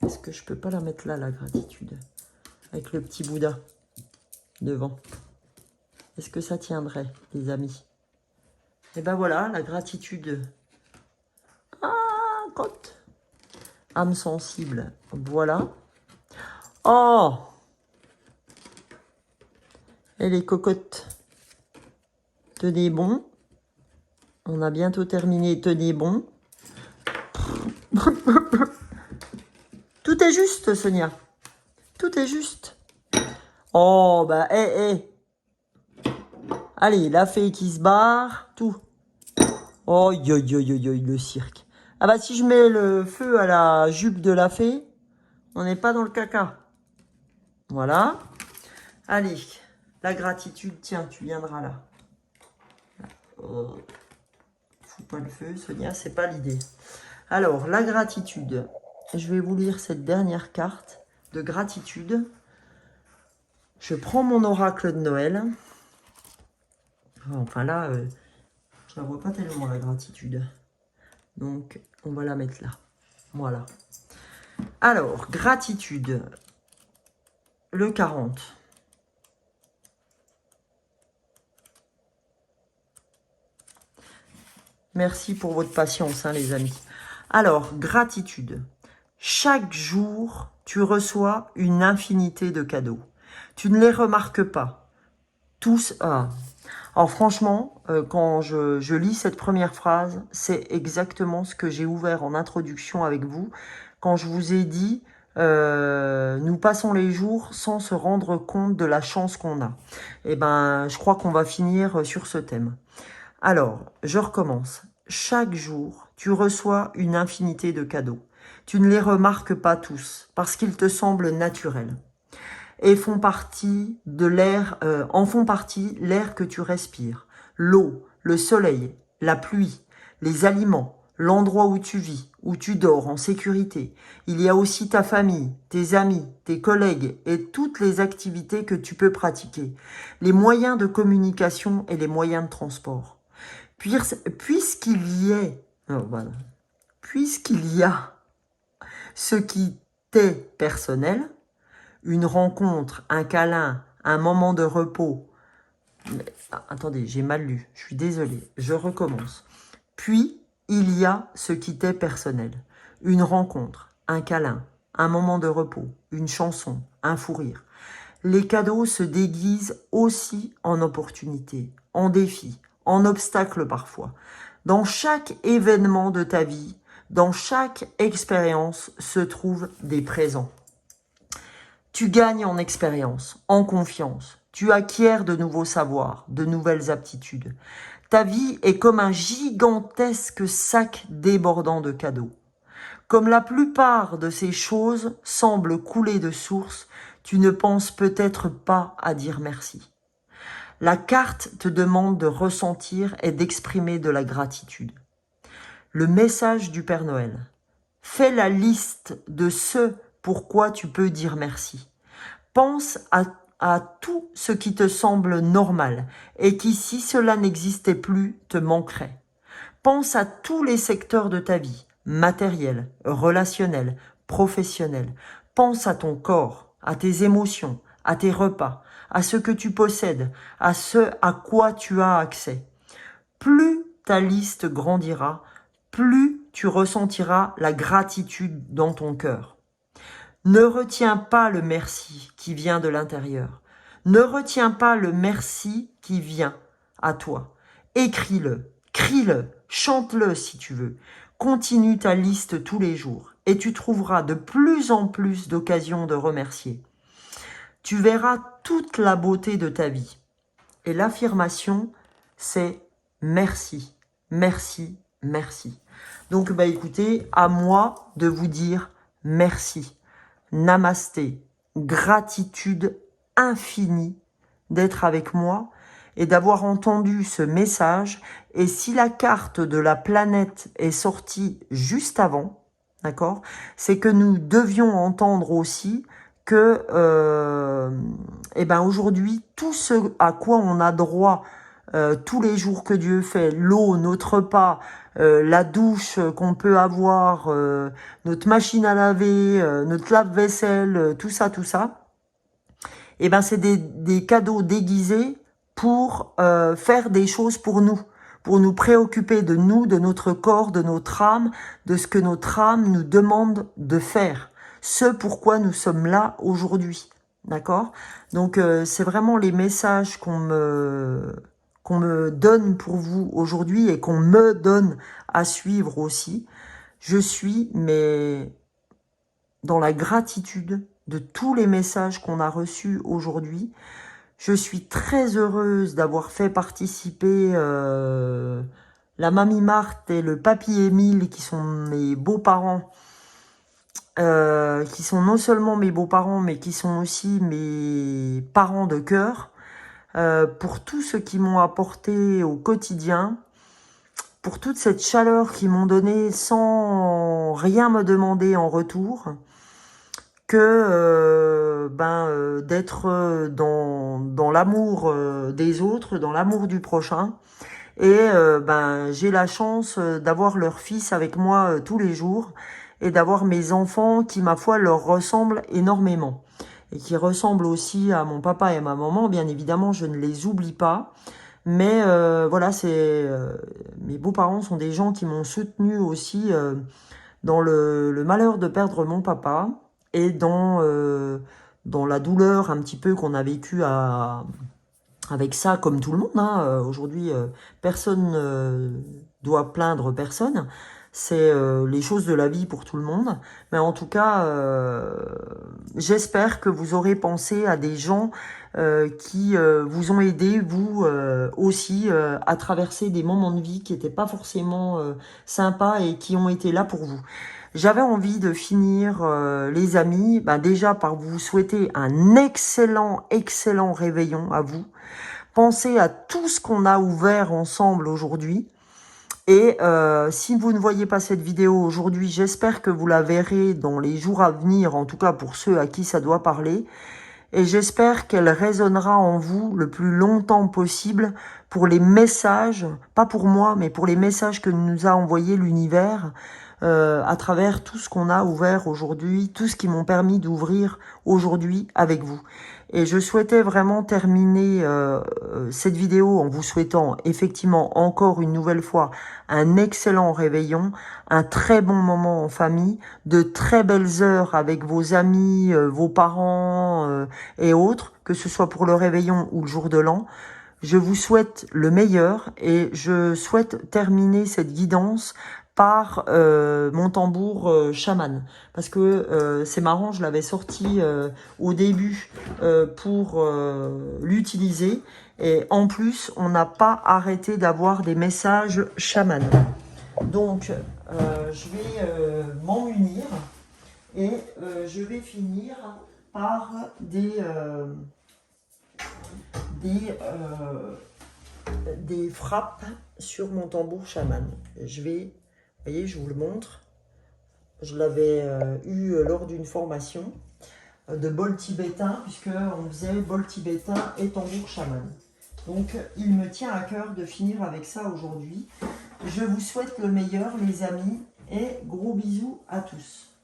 Est-ce que je peux pas la mettre là, la gratitude? Avec le petit Bouddha devant. Est-ce que ça tiendrait, les amis? Et ben voilà, la gratitude. Ah, cote. Âme sensible. Voilà. Oh! Et les cocottes. Tenez bon. On a bientôt terminé. Tenez bon. Tout est juste, Sonia. Tout est juste. Oh, bah, Allez, la fée qui se barre. Tout. Oh, yo, yo, yo, yo, le cirque. Ah bah, si je mets le feu à la jupe de la fée, on n'est pas dans le caca. Voilà. Allez, la gratitude, tiens, tu viendras là. Oh. Fous pas le feu, Sonia, c'est pas l'idée. Alors, la gratitude. Je vais vous lire cette dernière carte de gratitude. Je prends mon oracle de Noël. Enfin là, je la vois pas tellement, la gratitude. Donc, on va la mettre là. Voilà. Alors, gratitude. Le 40. Merci pour votre patience, hein, les amis. Alors, gratitude. Chaque jour, tu reçois une infinité de cadeaux. Tu ne les remarques pas. Tous... Ah. Alors franchement, quand je lis cette première phrase, c'est exactement ce que j'ai ouvert en introduction avec vous. Quand je vous ai dit, nous passons les jours sans se rendre compte de la chance qu'on a. Eh ben, je crois qu'on va finir sur ce thème. Alors, je recommence. Chaque jour, tu reçois une infinité de cadeaux. Tu ne les remarques pas tous, parce qu'ils te semblent naturels. Et font partie de l'air, en font partie l'air que tu respires, l'eau, le soleil, la pluie, les aliments, l'endroit où tu vis, où tu dors en sécurité. Il y a aussi ta famille, tes amis, tes collègues et toutes les activités que tu peux pratiquer, les moyens de communication et les moyens de transport. Puisqu'il y est, oh, voilà. Puisqu'il y a ce qui t'est personnel, une rencontre, un câlin, un moment de repos. Mais, attendez, j'ai mal lu, je suis désolée, je recommence. Puis, il y a ce qui t'est personnel. Une rencontre, un câlin, un moment de repos, une chanson, un fou rire. Les cadeaux se déguisent aussi en opportunités, en défis, en obstacles parfois. Dans chaque événement de ta vie, dans chaque expérience se trouvent des présents. Tu gagnes en expérience, en confiance. Tu acquiers de nouveaux savoirs, de nouvelles aptitudes. Ta vie est comme un gigantesque sac débordant de cadeaux. Comme la plupart de ces choses semblent couler de source, tu ne penses peut-être pas à dire merci. La carte te demande de ressentir et d'exprimer de la gratitude. Le message du Père Noël. Fais la liste de ce pourquoi tu peux dire merci. Pense à tout ce qui te semble normal et qui, si cela n'existait plus, te manquerait. Pense à tous les secteurs de ta vie, matériel, relationnel, professionnel. Pense à ton corps, à tes émotions, à tes repas, à ce que tu possèdes, à ce à quoi tu as accès. Plus ta liste grandira, plus tu ressentiras la gratitude dans ton cœur. Ne retiens pas le merci qui vient de l'intérieur. Ne retiens pas le merci qui vient à toi. Écris-le, crie-le, chante-le si tu veux. Continue ta liste tous les jours et tu trouveras de plus en plus d'occasions de remercier. Tu verras toute la beauté de ta vie. Et l'affirmation, c'est merci, merci, merci. Donc, écoutez, à moi de vous dire merci. Namasté, gratitude infinie d'être avec moi et d'avoir entendu ce message. Et si la carte de la planète est sortie juste avant, d'accord, c'est que nous devions entendre aussi que aujourd'hui, tout ce à quoi on a droit tous les jours que Dieu fait, l'eau, notre repas, la douche qu'on peut avoir, notre machine à laver, notre lave-vaisselle, tout ça, c'est des cadeaux déguisés pour faire des choses pour nous préoccuper de nous, de notre corps, de notre âme, de ce que notre âme nous demande de faire, ce pourquoi nous sommes là aujourd'hui, d'accord? Donc c'est vraiment les messages qu'on me donne pour vous aujourd'hui et qu'on me donne à suivre aussi. Je suis dans la gratitude de tous les messages qu'on a reçus aujourd'hui. Je suis très heureuse d'avoir fait participer la mamie Marthe et le papy Émile, qui sont mes beaux-parents, qui sont non seulement mes beaux-parents, mais qui sont aussi mes parents de cœur, pour tout ce qu'ils m'ont apporté au quotidien, pour toute cette chaleur qu'ils m'ont donnée sans rien me demander en retour, que d'être dans l'amour des autres, dans l'amour du prochain. Et j'ai la chance d'avoir leur fils avec moi tous les jours et d'avoir mes enfants qui, ma foi, leur ressemblent énormément et qui ressemblent aussi à mon papa et à ma maman. Bien évidemment, je ne les oublie pas. Mais voilà, mes beaux-parents sont des gens qui m'ont soutenu aussi dans le malheur de perdre mon papa et dans la douleur un petit peu qu'on a vécu avec ça, comme tout le monde. Aujourd'hui, personne ne doit plaindre personne. C'est les choses de la vie pour tout le monde. Mais en tout cas, j'espère que vous aurez pensé à des gens qui vous ont aidé, vous aussi, à traverser des moments de vie qui n'étaient pas forcément sympas et qui ont été là pour vous. J'avais envie de finir, les amis, déjà par vous souhaiter un excellent, excellent réveillon à vous. Pensez à tout ce qu'on a ouvert ensemble aujourd'hui. Et si vous ne voyez pas cette vidéo aujourd'hui, j'espère que vous la verrez dans les jours à venir, en tout cas pour ceux à qui ça doit parler. Et j'espère qu'elle résonnera en vous le plus longtemps possible pour les messages, pas pour moi, mais pour les messages que nous a envoyés l'univers à travers tout ce qu'on a ouvert aujourd'hui, tout ce qui m'ont permis d'ouvrir aujourd'hui avec vous. Et je souhaitais vraiment terminer cette vidéo en vous souhaitant effectivement encore une nouvelle fois un excellent réveillon, un très bon moment en famille, de très belles heures avec vos amis, vos parents et autres, que ce soit pour le réveillon ou le jour de l'an. Je vous souhaite le meilleur et je souhaite terminer cette guidance par mon tambour chaman, parce que c'est marrant, je l'avais sorti au début pour l'utiliser, et en plus on n'a pas arrêté d'avoir des messages chaman. Donc je vais m'en munir et je vais finir par des frappes sur mon tambour chaman. Vous voyez, je vous le montre. Je l'avais eu lors d'une formation. de bol tibétain, puisqu'on faisait bol tibétain et tambour chaman. Donc il me tient à cœur de finir avec ça aujourd'hui. Je vous souhaite le meilleur les amis et gros bisous à tous.